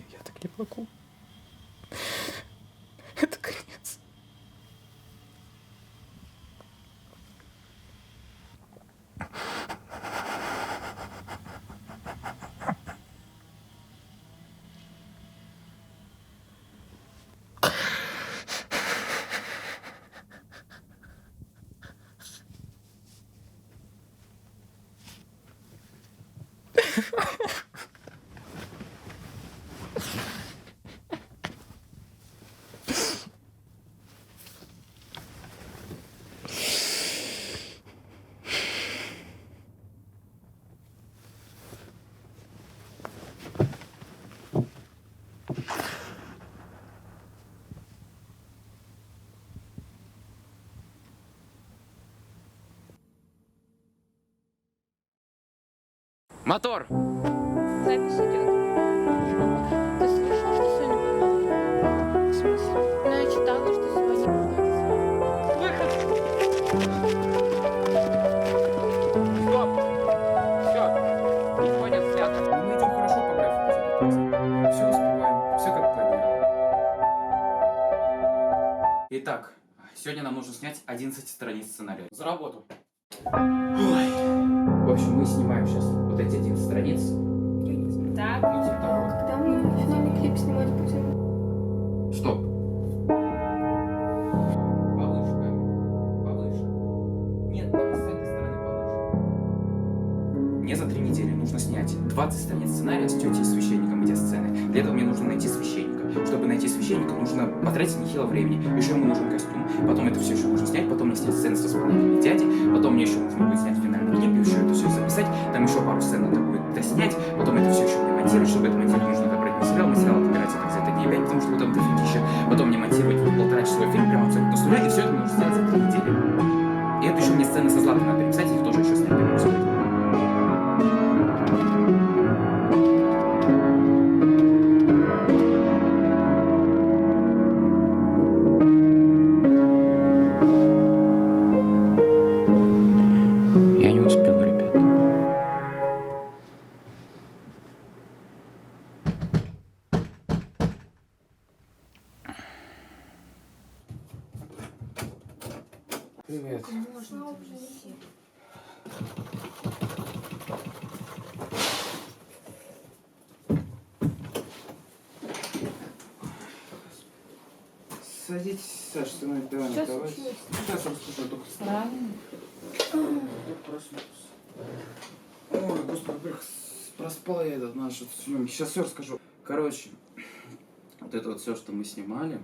Я так не могу. Это конец. Мотор! Запись идет. Ты слышал, что сегодня будет? В смысле? Ну, я читала, что сегодня будет. Выход! Стоп! Все, сегодня снято. Мы идем хорошо по графику. Все успеваем, все как планировали. Итак, сегодня нам нужно снять 11 страниц сценария. За работу! Ой. В общем, мы снимаем сейчас вот эти 11 страниц. Так. Ну, типа того. Когда мы финальный клип снимать будем? Стоп. Повыше камеру. Повыше. Нет, там с этой стороны повыше. Мне за 3 недели нужно снять 20 страниц сценария с тетей и священником эти сцены. Для этого мне нужно найти священника. Чтобы найти священника, нужно потратить нехило времени. Еще ему нужен костюм. Потом это все еще нужно снять. Потом мне снять сцены с воспоминаниями дяди. Потом мне еще нужно будет снять финальный клип. И еще это все записать. Там еще пару сцен надо будет доснять. Потом это все еще мне монтировать. Чтобы это монтировать, нужно добрать материал. Материал отбирать это где-то дней 5, потому что вот там дофигища. Потом мне монтировать 1,5-часовой фильм прямо абсолютно с нуля. И все это нужно сделать за 3 недели. И это еще мне сцены со Златой надо переписать. Их тоже еще снять прямо абсолютно. Я не успел, ребят. Привет. Садитесь, Саша, ты на диване. Что Давай. случилось? Сейчас расскажу, только Правильно. только проснулся. Ой, господи, во-первых, проспал я этот наш съемки. Сейчас все расскажу. Короче, вот это вот все, что мы снимали,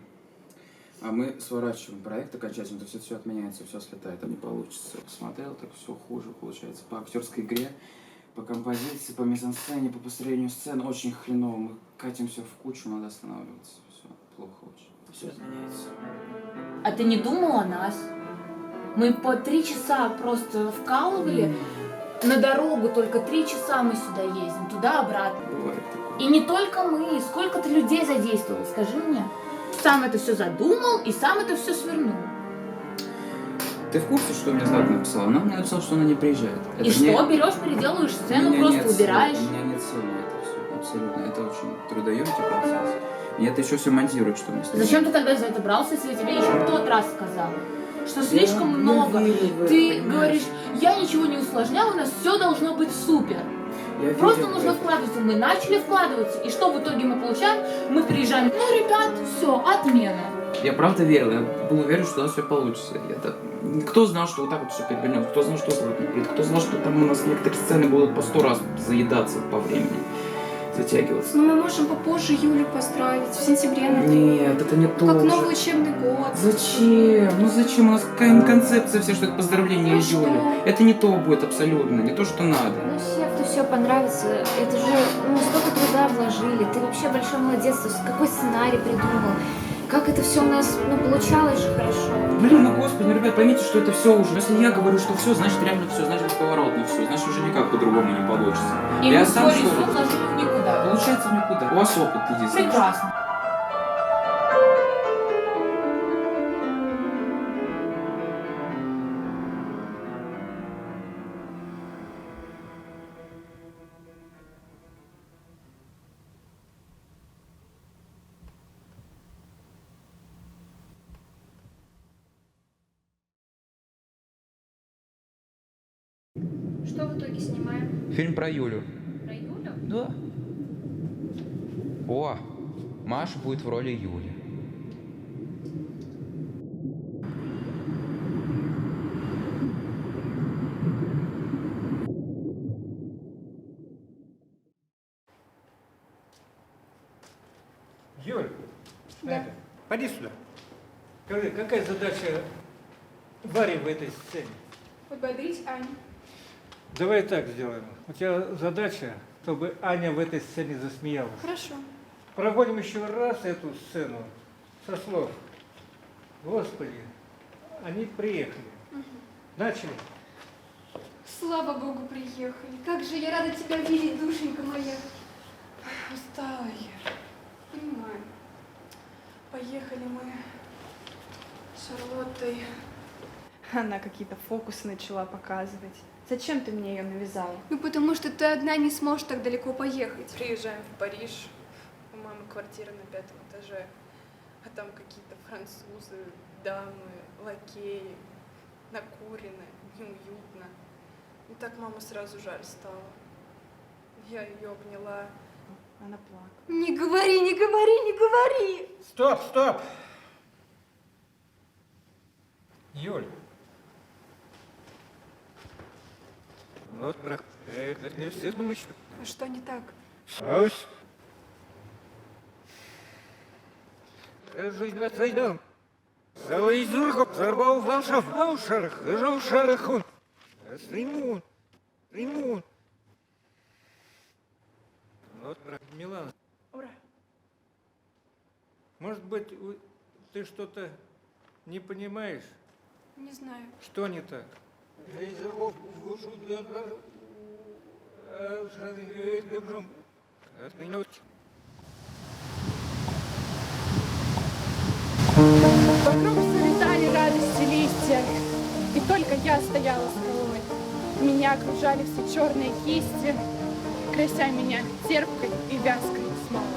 а мы сворачиваем проект окончательно, то есть это все отменяется, все слетает, а не получится. Посмотрел, так все хуже получается. По актерской игре, по композиции, по мизансцене, по построению сцен очень хреново. Мы катимся в кучу, надо останавливаться. Все, плохо очень. Все изменяется. А ты не думал о нас? Мы по 3 часа просто вкалывали. На дорогу только 3 часа мы сюда ездим, туда-обратно. Бывает такое. И не только мы. Сколько ты людей задействовал, скажи мне. Сам это все задумал и сам это все свернул. Ты в курсе, что мне Злата написала? Она мне написала, что она не приезжает. И что, берешь, переделываешь сцену, просто убираешь? У меня нет сил на это все, абсолютно. Это очень трудоемкий процесс. И это еще все монтирует, что мне с Зачем ты тогда за это брался, если я тебе еще в тот раз сказала? Что слишком много. Ты говоришь, я ничего не усложнял, у нас все должно быть супер. Просто нужно вкладываться. Мы начали вкладываться. И что в итоге мы получаем? Мы приезжаем, ну, ребят, все, отмена. Я правда верил, я был уверен, что у нас все получится. Кто знал, что вот так вот все перевернется? Кто знал, что Злата не придет? Кто знал, что там у нас некоторые сцены будут по 100 раз заедаться по времени, затягиваться? Но мы можем попозже Юлю поздравить, в сентябре, например. Нет, это не то. Как новый учебный год. Зачем? Ну зачем? У нас какая концепция вся, что это поздравление Ну Юли. что? Это не то будет абсолютно, не то, что надо. Ну, Сев, ты все понравится. Это же, ну, столько труда вложили. Ты вообще большой молодец. То есть какой сценарий придумал. Как это все у нас, ну, получалось же хорошо. Блин, ну господи, ну, ребят, поймите, что это все уже. Если я говорю, что все, значит реально все, значит бесповоротно все, значит уже никак по-другому не получится. И Я мы сам, свой что ли? рисунок вложили в никуда. Получается в никуда. У вас опыт единственный. Прекрасно. Что в итоге снимаем? Фильм про Юлю. Про Юлю? Да. О, Маша будет в роли Юли. Поди сюда. Скажи, какая задача Вари в этой сцене? Подбодрить Аню. Давай так сделаем. У тебя задача, чтобы Аня в этой сцене засмеялась. Хорошо. Прогоним еще раз эту сцену со слов. Господи, они приехали. Начали. Слава Богу, приехали. Как же я рада тебя видеть, душенька моя. Устала я. Понимаю. Поехали мы с Шарлоттой. Она какие-то фокусы начала показывать. Зачем ты мне ее навязала? Ну, потому что ты одна не сможешь так далеко поехать. Приезжаем в Париж. У мамы квартира на 5-м этаже. А там какие-то французы, дамы, лакеи. Накурено, неуютно. И так маму сразу жаль стало. Я ее обняла. Она плакала. Не говори, не говори, не говори! Стоп, стоп! Юль. Вот, А что не так? Милана. Ура. Может быть, ты что-то не понимаешь? Не знаю. Что не так? Вокруг залетали радости листья, и только я стояла скалой. Меня окружали все черные кисти, крася меня терпкой и вязкой смолой.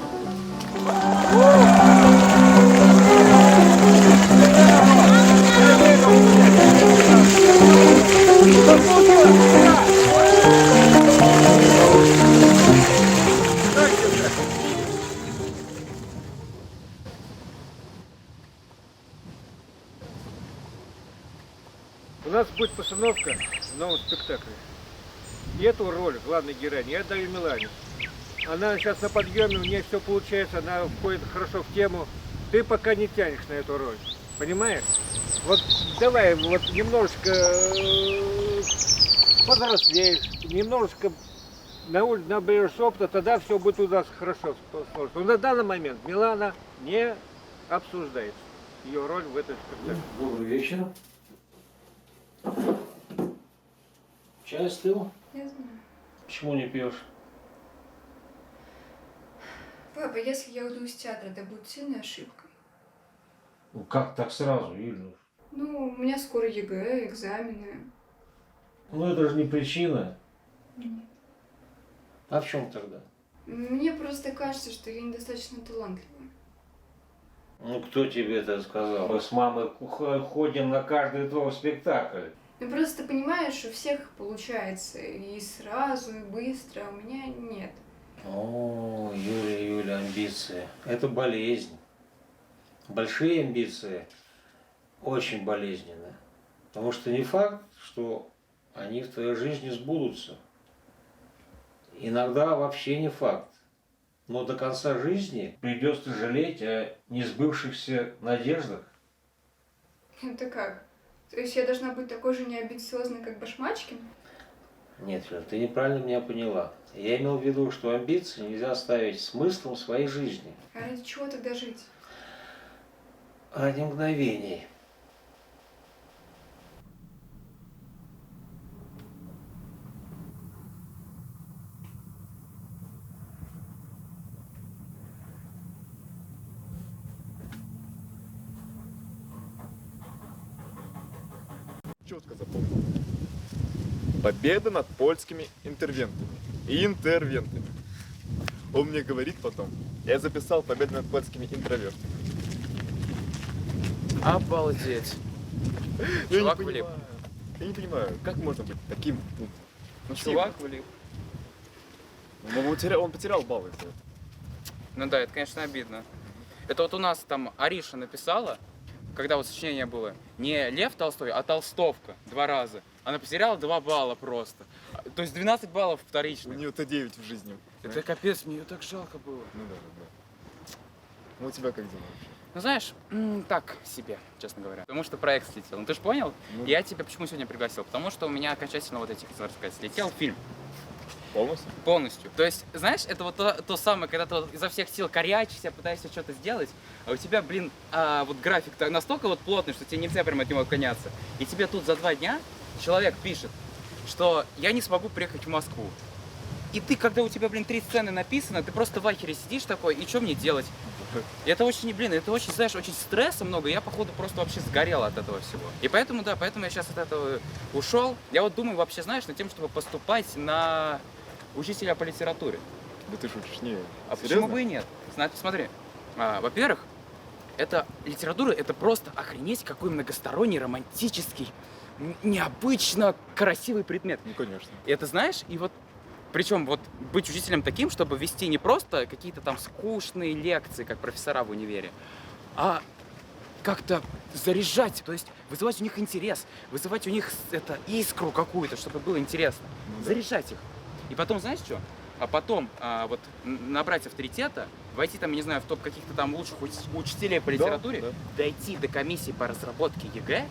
У нас будет постановка нового спектакля. И эту роль главной героини я даю Милане. Она сейчас на подъеме, у нее все получается, она входит хорошо в тему. Ты пока не тянешь на эту роль, понимаешь? Вот давай вот немножечко повзрослеешь, немножечко наберешь опыта, тогда все будет у нас хорошо сложиться. Но на данный момент Милана не обсуждается ее роль в этом спектакле. Добрый вечер. Чай остыл? Я знаю. Почему не пьешь? Папа, если я уйду из театра, это будет сильной ошибкой. Ну как так сразу, Юль? Ну, у меня скоро ЕГЭ, экзамены. Ну это же не причина. Нет. А в чем тогда? Мне просто кажется, что я недостаточно талантливая. Ну кто тебе это сказал? Мы с мамой ходим на каждый твой спектакль. Ну просто ты понимаешь, у всех получается и сразу, и быстро, а у меня нет. О, Юля, амбиции. Это болезнь. Большие амбиции очень болезненны. Потому что не факт, что они в твоей жизни сбудутся. Иногда вообще не факт. Но до конца жизни придется жалеть о несбывшихся надеждах. Это как? То есть я должна быть такой же неамбициозной, как Башмачкин? Нет, Юля, ты неправильно меня поняла. Я имел в виду, что амбиции нельзя ставить смыслом своей жизни. А ради чего тогда жить? Ради мгновений. Четко запомнил. Победа над польскими интервентами и интервентами. Он мне говорит потом, я записал победу над польскими интровертами. Обалдеть. Чувак влип. Я не понимаю, как можно быть таким... Ну, чувак влип. Он потерял баллы за это. Ну да, это, конечно, обидно. Это вот у нас там Ариша написала, когда вот сочинение было, не Лев Толстой, а Толстовка 2 раза. Она потеряла 2 балла просто. То есть 12 баллов вторичных. У нее-то 9 в жизни. Это капец, мне ее так жалко было. Ну да. Ну у тебя как дела вообще? Ну, знаешь, так себе, честно говоря. Потому что проект слетел. Ну, ты же понял? Я тебя почему сегодня пригласил? Потому что у меня окончательно вот этих, так сказать, слетел фильм. Полностью? Полностью. То есть, знаешь, это вот то самое, когда ты вот изо всех сил корячишься, пытаешься что-то сделать, а у тебя, блин, вот график настолько вот плотный, что тебе нельзя прямо от него отклоняться. И тебе тут за 2 дня человек пишет, что я не смогу приехать в Москву. И ты, когда у тебя, блин, 3 сцены написано, ты просто в ахере сидишь такой, и что мне делать? И это очень, блин, это очень, знаешь, очень стресса много, и я, походу, просто вообще сгорел от этого всего. И поэтому, да, поэтому я сейчас от этого ушел. Я вот думаю вообще, знаешь, над тем, чтобы поступать на учителя по литературе. Да ты шутишь, не. А Серьезно? почему бы и нет? Смотри, во-первых, это литература, это просто охренеть какой многосторонний, романтический, необычно красивый предмет. Ну, конечно. И это знаешь, и вот причем вот быть учителем таким, чтобы вести не просто какие-то там скучные лекции, как профессора в универе, а как-то заряжать, то есть вызывать у них интерес, вызывать у них искру какую-то, чтобы было интересно, заряжать их. И потом, знаешь что? А потом вот набрать авторитета, войти там, я не знаю, в топ каких-то там лучших учителей по литературе, дойти до комиссии по разработке ЕГЭ,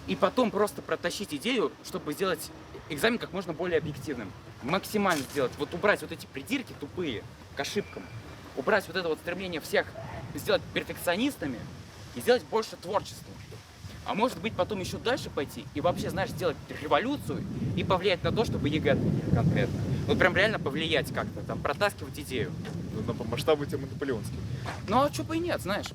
и потом просто протащить идею, чтобы сделать экзамен как можно более объективным. Максимально сделать, вот убрать вот эти придирки тупые к ошибкам, убрать вот это вот стремление всех сделать перфекционистами и сделать больше творчества. А может быть потом еще дальше пойти и вообще, знаешь, сделать революцию и повлиять на то, чтобы ЕГЭ отменили конкретно. Вот прям реально повлиять как-то, там, протаскивать идею. Ну, по масштабу тебе Наполеонский. Ну а что бы и нет, знаешь.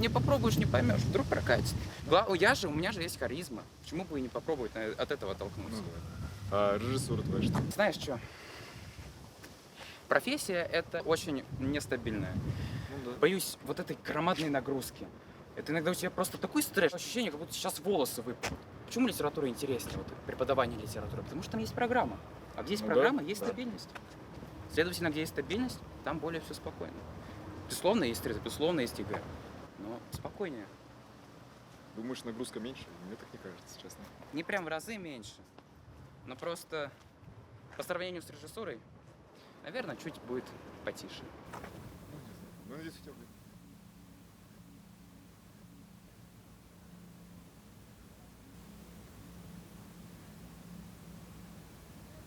Не попробуешь, не поймешь, вдруг прокатит. У меня же есть харизма. Почему бы и не попробовать от этого оттолкнуться? А режиссура твоя что? Знаешь что? Профессия это очень нестабильная. Ну, да. Боюсь вот этой громадной нагрузки. Это иногда у тебя просто такой стресс, ощущение, как будто сейчас волосы выпадут. Почему литература интереснее, вот, преподавание литературы? Потому что там есть программа. А где есть программа, есть стабильность. Следовательно, где есть стабильность, там более все спокойно. Безусловно, есть стресс, безусловно, есть ЕГЭ. Но спокойнее. Думаешь, нагрузка меньше? Мне так не кажется, честно. Не прям в разы меньше. Но просто по сравнению с режиссурой, наверное, чуть будет потише. Ну, надеюсь, у тебя будет.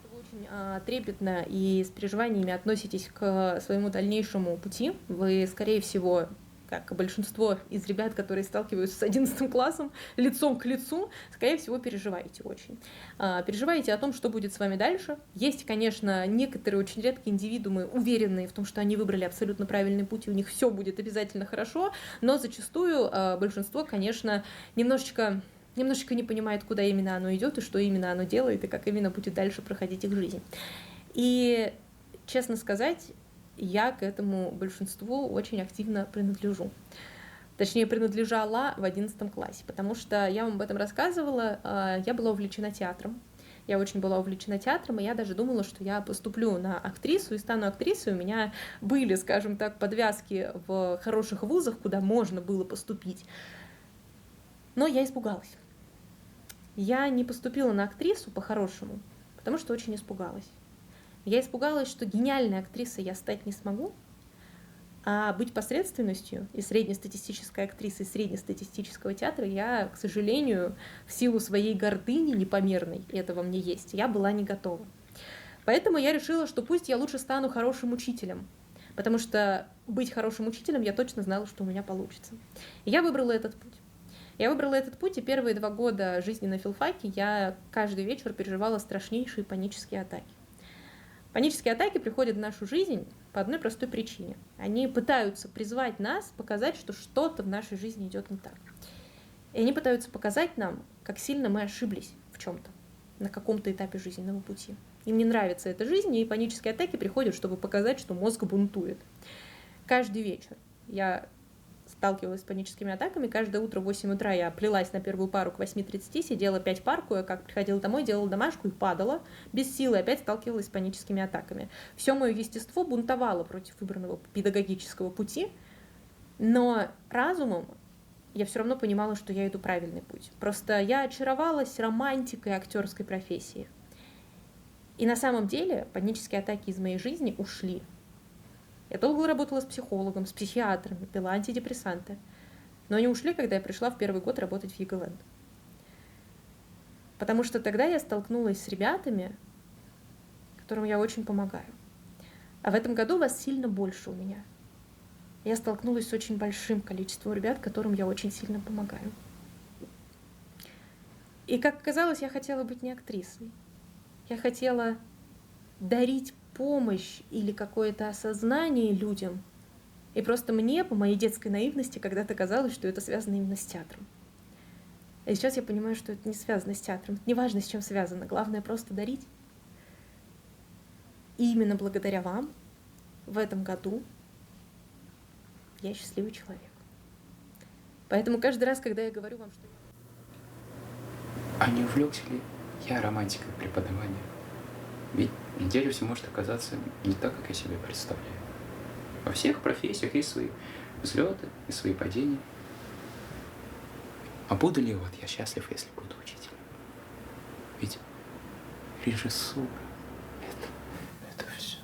Вы очень трепетно и с переживаниями относитесь к своему дальнейшему пути. Вы, скорее всего, как и большинство из ребят, которые сталкиваются с 11 классом, лицом к лицу, скорее всего, переживаете очень. Переживаете о том, что будет с вами дальше. Есть, конечно, некоторые очень редкие индивидуумы, уверенные в том, что они выбрали абсолютно правильный путь, и у них все будет обязательно хорошо, но зачастую большинство, конечно, немножечко не понимает, куда именно оно идет, и что именно оно делает, и как именно будет дальше проходить их жизнь. И, честно сказать, я к этому большинству очень активно принадлежу. Точнее, принадлежала в 11 классе, потому что я вам об этом рассказывала, я была увлечена театром. Я очень была увлечена театром, и я даже думала, что я поступлю на актрису и стану актрисой. У меня были, скажем так, подвязки в хороших вузах, куда можно было поступить. Но я испугалась. Я не поступила на актрису по-хорошему, потому что очень испугалась. Я испугалась, что гениальной актрисой я стать не смогу, а быть посредственностью и среднестатистической актрисой среднестатистического театра я, к сожалению, в силу своей гордыни непомерной, и это во мне есть, я была не готова. Поэтому я решила, что пусть я лучше стану хорошим учителем, потому что быть хорошим учителем я точно знала, что у меня получится. И я выбрала этот путь. Я выбрала этот путь, и первые 2 года жизни на филфаке я каждый вечер переживала страшнейшие панические атаки. Панические атаки приходят в нашу жизнь по одной простой причине. Они пытаются призвать нас, показать, что что-то в нашей жизни идет не так. И они пытаются показать нам, как сильно мы ошиблись в чем-то, на каком-то этапе жизненного пути. Им не нравится эта жизнь, и панические атаки приходят, чтобы показать, что мозг бунтует. Каждый вечер я сталкивалась с паническими атаками. Каждое утро в 8 утра я плелась на первую пару к 8:30, сидела 5 пар, кое-как приходила домой, делала домашку и падала. Без силы опять сталкивалась с паническими атаками. Все мое естество бунтовало против выбранного педагогического пути, но разумом я все равно понимала, что я иду правильный путь. Просто я очаровалась романтикой актерской профессии. И на самом деле панические атаки из моей жизни ушли. Я долго работала с психологом, с психиатром, пила антидепрессанты. Но они ушли, когда я пришла в первый год работать в Еголенд. Потому что тогда я столкнулась с ребятами, которым я очень помогаю. А в этом году вас сильно больше у меня. Я столкнулась с очень большим количеством ребят, которым я очень сильно помогаю. И, как оказалось, я хотела быть не актрисой. Я хотела дарить помощь или какое-то осознание людям. И просто мне, по моей детской наивности, когда-то казалось, что это связано именно с театром. И сейчас я понимаю, что это не связано с театром. Это не важно, с чем связано. Главное просто дарить. И именно благодаря вам в этом году я счастливый человек. Поэтому каждый раз, когда я говорю вам, что... А не увлекся ли я романтикой преподавания? Ведь на деле все может оказаться не так, как я себе представляю. Во всех профессиях есть свои взлеты и свои падения. А буду ли я счастлив, если буду учителем? Ведь режиссура — это все.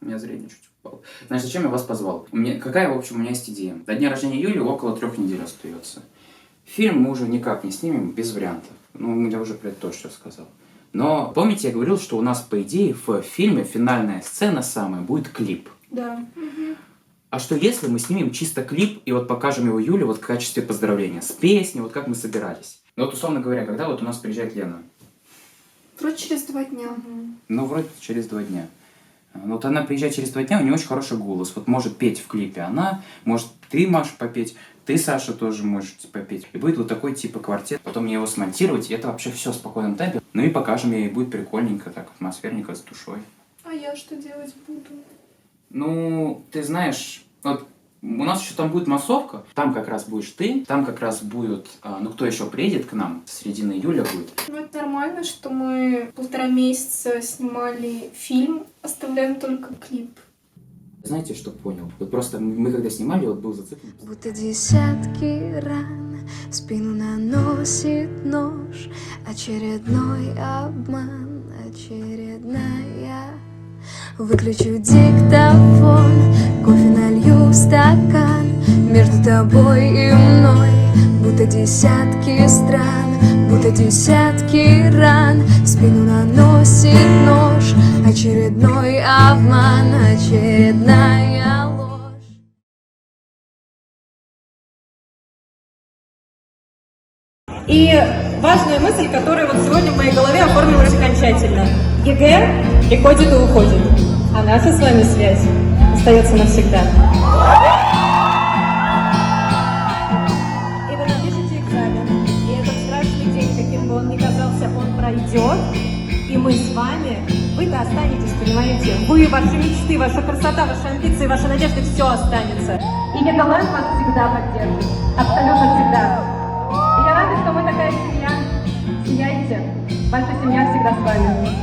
У меня зрение чуть упало. Значит, зачем я вас позвал? Какая, в общем, у меня есть идея? До дня рождения Юли около 3 недель остается. Фильм мы уже никак не снимем, без вариантов. Ну, я уже про это тоже сказал. Но помните, я говорил, что у нас, по идее, в фильме финальная сцена самая будет клип. Да. А что если мы снимем чисто клип и вот покажем его Юле вот в качестве поздравления с песней, вот как мы собирались? Ну вот, условно говоря, когда вот у нас приезжает Лена? Вроде через 2 дня. Ну, вроде через 2 дня. Вот она приезжает через 2 дня, у нее очень хороший голос. Вот может петь в клипе она, может ты, Маша, попеть, ты, Саша, тоже можете попеть. И будет вот такой типа квартет. Потом мне его смонтировать, и это вообще все в спокойном темпе. Ну и покажем ей, будет прикольненько, так атмосферненько, с душой. А я что делать буду? Ну, ты знаешь, вот у нас еще там будет массовка, там как раз будешь ты, там как раз будет, ну кто еще приедет к нам, с середины июля будет. Ну это нормально, что мы 1,5 месяца снимали фильм, оставляем только клип. Знаете, что понял? Вот просто мы когда снимали, вот был зациклен. Будто десятки ран в спину наносит нож. Очередной обман, очередная. Выключу диктофон, кофе налью в стакан. Между тобой и мной будто десятки стран, будто десятки ран в спину наносит нож. Очередной обман, очередная ложь. И важная мысль, которая вот сегодня в моей голове оформилась окончательно. ЕГЭ приходит и уходит, а наша с вами связь остается навсегда. И вы напишите экзамен, и этот страшный день, каким бы он ни казался, он пройдет, и мы с вами, вы-то останетесь, понимаете? Вы, ваши мечты, ваша красота, ваши амбиции, ваши надежды, все останется. И Еголенд вас всегда поддержит, абсолютно всегда. И я рада, что мы такая семья. Сияйте. Ваша семья всегда с вами.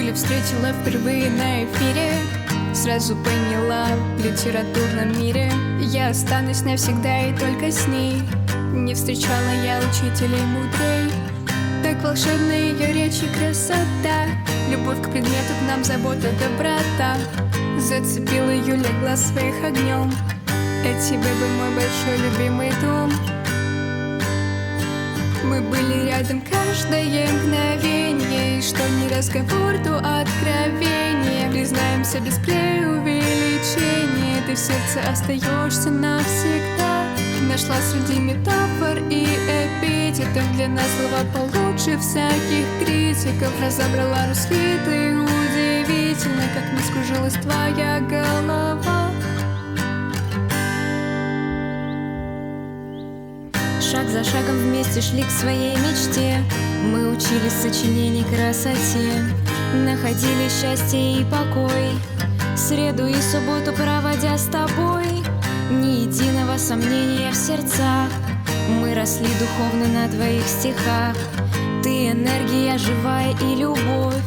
Встретила впервые на эфире, сразу поняла, в литературном мире я останусь навсегда и только с ней. Не встречала я учителей мудрей, Так волшебна ее речь и красота. Любовь к предмету, к нам забота, доброта. Зацепила Юля глаз своих огнем. Эти бэбы мой большой любимый дом. Мы были рядом каждое мгновение. И что не разговор, то откровение. Признаемся без преувеличения. Ты в сердце остаешься навсегда. Нашла среди метафор и эпитетов для нас слова получше всяких критиков. Разобрала руслиты, удивительно, как не скружилась твоя голова. Шаг за шагом вместе шли к своей мечте. Мы учились сочинений красоте, находили счастье и покой. Среду и субботу проводя с тобой, ни единого сомнения в сердцах. Мы росли духовно на твоих стихах. Ты энергия живая и любовь.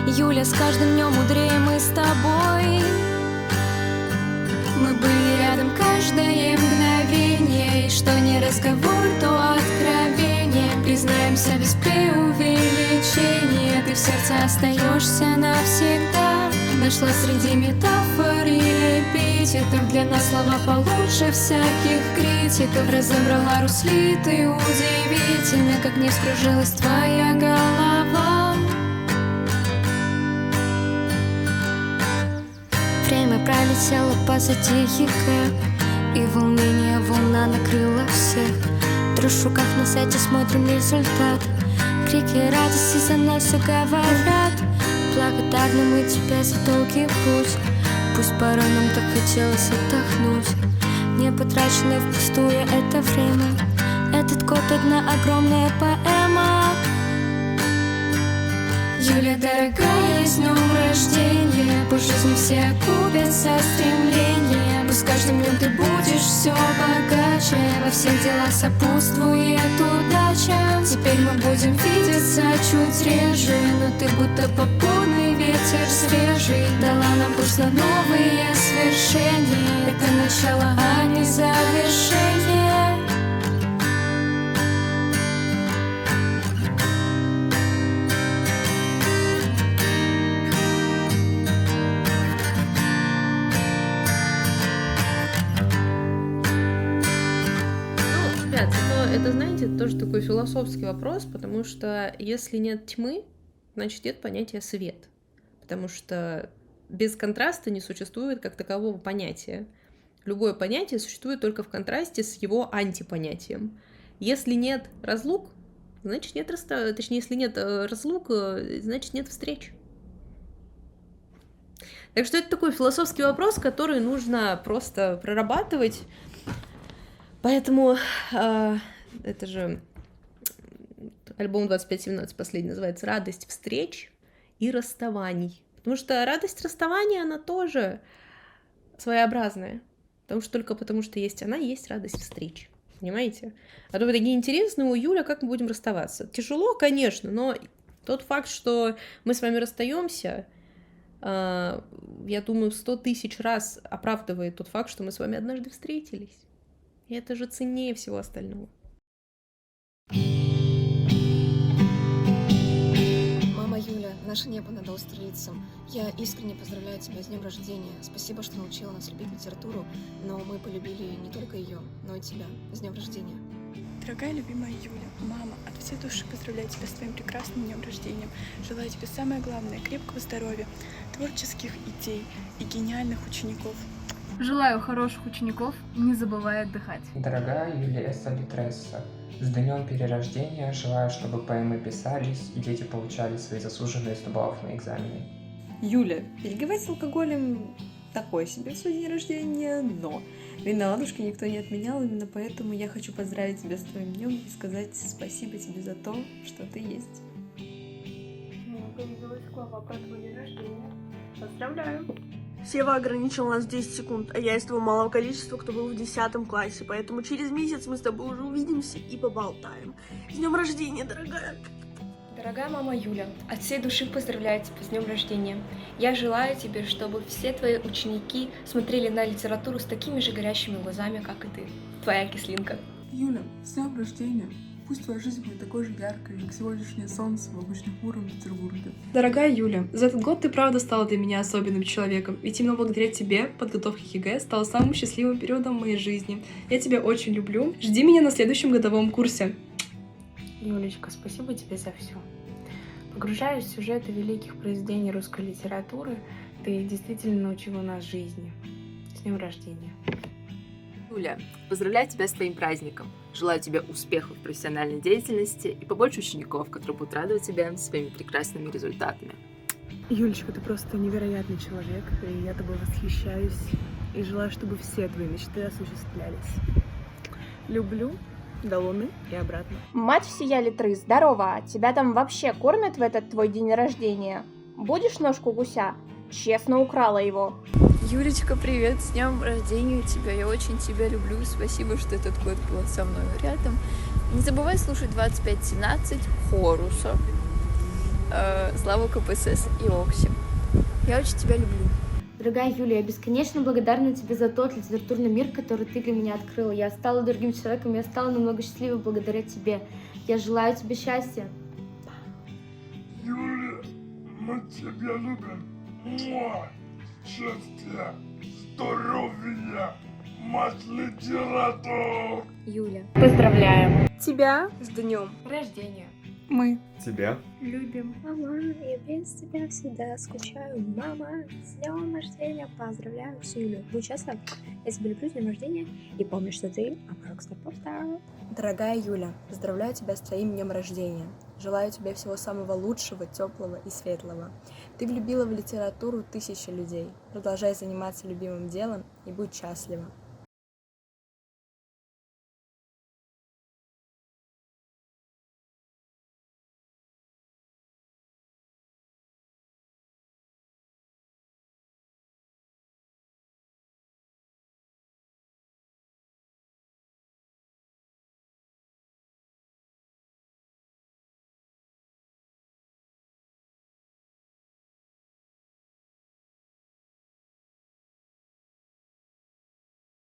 Юля, с каждым днем мудрее мы с тобой. Мы были рядом каждое мгновение. И что не разговор, то откровение. Признаемся без преувеличения. Ты в сердце остаешься навсегда. Нашла среди метафор и эпитетов для нас слова получше всяких критиков. Разобрала руслиты, удивительно, как не скружилась твоя голова. Время пролетело позади ЕГЭ, и волнение волна накрыла всех. Дрожь в руках на сайте, смотрим результат. Крики радости за нас все говорят. Благодарны мы тебе за долгий путь. Пусть порой нам так хотелось отдохнуть. Не потраченное впустую это время. Этот год одна огромная поэма. Юля, дорогая, с днем рождения. По жизни все купятся стремления. Пусть с каждым днем ты будешь все богаче. Во всех делах сопутствует удача. Теперь мы будем видеться чуть реже, но ты будто попутный ветер свежий. Дала нам путь на новые свершения. Это начало, а не завершение. Это, знаете, тоже такой философский вопрос, потому что если нет тьмы, значит нет понятия свет. Потому что без контраста не существует как такового понятия. Любое понятие существует только в контрасте с его антипонятием. Если нет разлук, значит нет расставания. Точнее, если нет разлук, значит нет встреч. Так что это такой философский вопрос, который нужно просто прорабатывать. Поэтому это же альбом 2517 последний называется «Радость встреч и расставаний». Потому что радость расставания, она тоже своеобразная. Только потому что есть она, есть радость встреч. Понимаете? А то вы такие интересные, у Юля, как мы будем расставаться? Тяжело, конечно, но тот факт, что мы с вами расстаемся, я думаю, в 100 тысяч раз оправдывает тот факт, что мы с вами однажды встретились. И это же ценнее всего остального. Мама Юля, наше небо над Австралийцем. Я искренне поздравляю тебя с днем рождения. Спасибо, что научила нас любить литературу, но мы полюбили не только ее, но и тебя. С днем рождения. Дорогая любимая Юля, мама, от всей души поздравляю тебя с твоим прекрасным днем рождения. Желаю тебе самое главное, крепкого здоровья, творческих идей и гениальных учеников. Желаю хороших учеников и не забывай отдыхать. Дорогая Юлия Солитресса, с днем перерождения желаю, чтобы поэмы писались и дети получали свои заслуженные 100 баллов на экзамене. Юля, перегибать с алкоголем такой себе в свой день рождения, но вина на ладушке никто не отменял, именно поэтому я хочу поздравить тебя с твоим днем и сказать спасибо тебе за то, что ты есть. Появилась глава про твой день рождения. Поздравляю! Сева ограничил нас в 10 секунд, а я из того малого количества, кто был в 10 классе, поэтому через месяц мы с тобой уже увидимся и поболтаем. С днем рождения, дорогая! Дорогая мама Юля, от всей души поздравляю тебя с днем рождения. Я желаю тебе, чтобы все твои ученики смотрели на литературу с такими же горящими глазами, как и ты. Твоя кислинка. Юля, с днем рождения! пусть твоя жизнь будет такой же яркой, как сегодняшнее солнце в обычном буром Петербурге. Дорогая Юля, за этот год ты правда стала для меня особенным человеком, ведь именно благодаря тебе подготовка к ЕГЭ стала самым счастливым периодом в моей жизни. Я тебя очень люблю. Жди меня на следующем годовом курсе. Юлечка, спасибо тебе за все. Погружаясь в сюжеты великих произведений русской литературы, ты действительно научила нас жизни. С днем рождения. Юля, поздравляю тебя с твоим праздником. Желаю тебе успехов в профессиональной деятельности и побольше учеников, которые будут радовать тебя своими прекрасными результатами. Юлечка, ты просто невероятный человек, и я тобой восхищаюсь. И желаю, чтобы все твои мечты осуществлялись. Люблю до Луны и обратно. Мать всея литры, здорово! Тебя там вообще кормят в этот твой день рождения? Будешь ножку гуся? Честно украла его. Юлечка, привет, с днем рождения тебя, я очень тебя люблю, спасибо, что этот год был со мной рядом. Не забывай слушать 2517 Хоруса, Славу КПСС и Окси. Я очень тебя люблю. Дорогая Юля, я бесконечно благодарна тебе за тот литературный мир, который ты для меня открыла. Я стала другим человеком, я стала намного счастливой благодаря тебе. Я желаю тебе счастья. Юля, мы тебя любим. Счастья, здоровья, мать литератур. Юля, поздравляем тебя с днем рождения. Мы тебя любим. Мама, я без тебя всегда скучаю. Мама, с днем рождения поздравляю всю Юлю. Будь счастлив, я тебя люблю с днем рождения. И помни, что ты Rockstar Popstar. Дорогая Юля, поздравляю тебя с твоим днем рождения. Желаю тебе всего самого лучшего, теплого и светлого. Ты влюбила в литературу тысячи людей. Продолжай заниматься любимым делом и будь счастлива.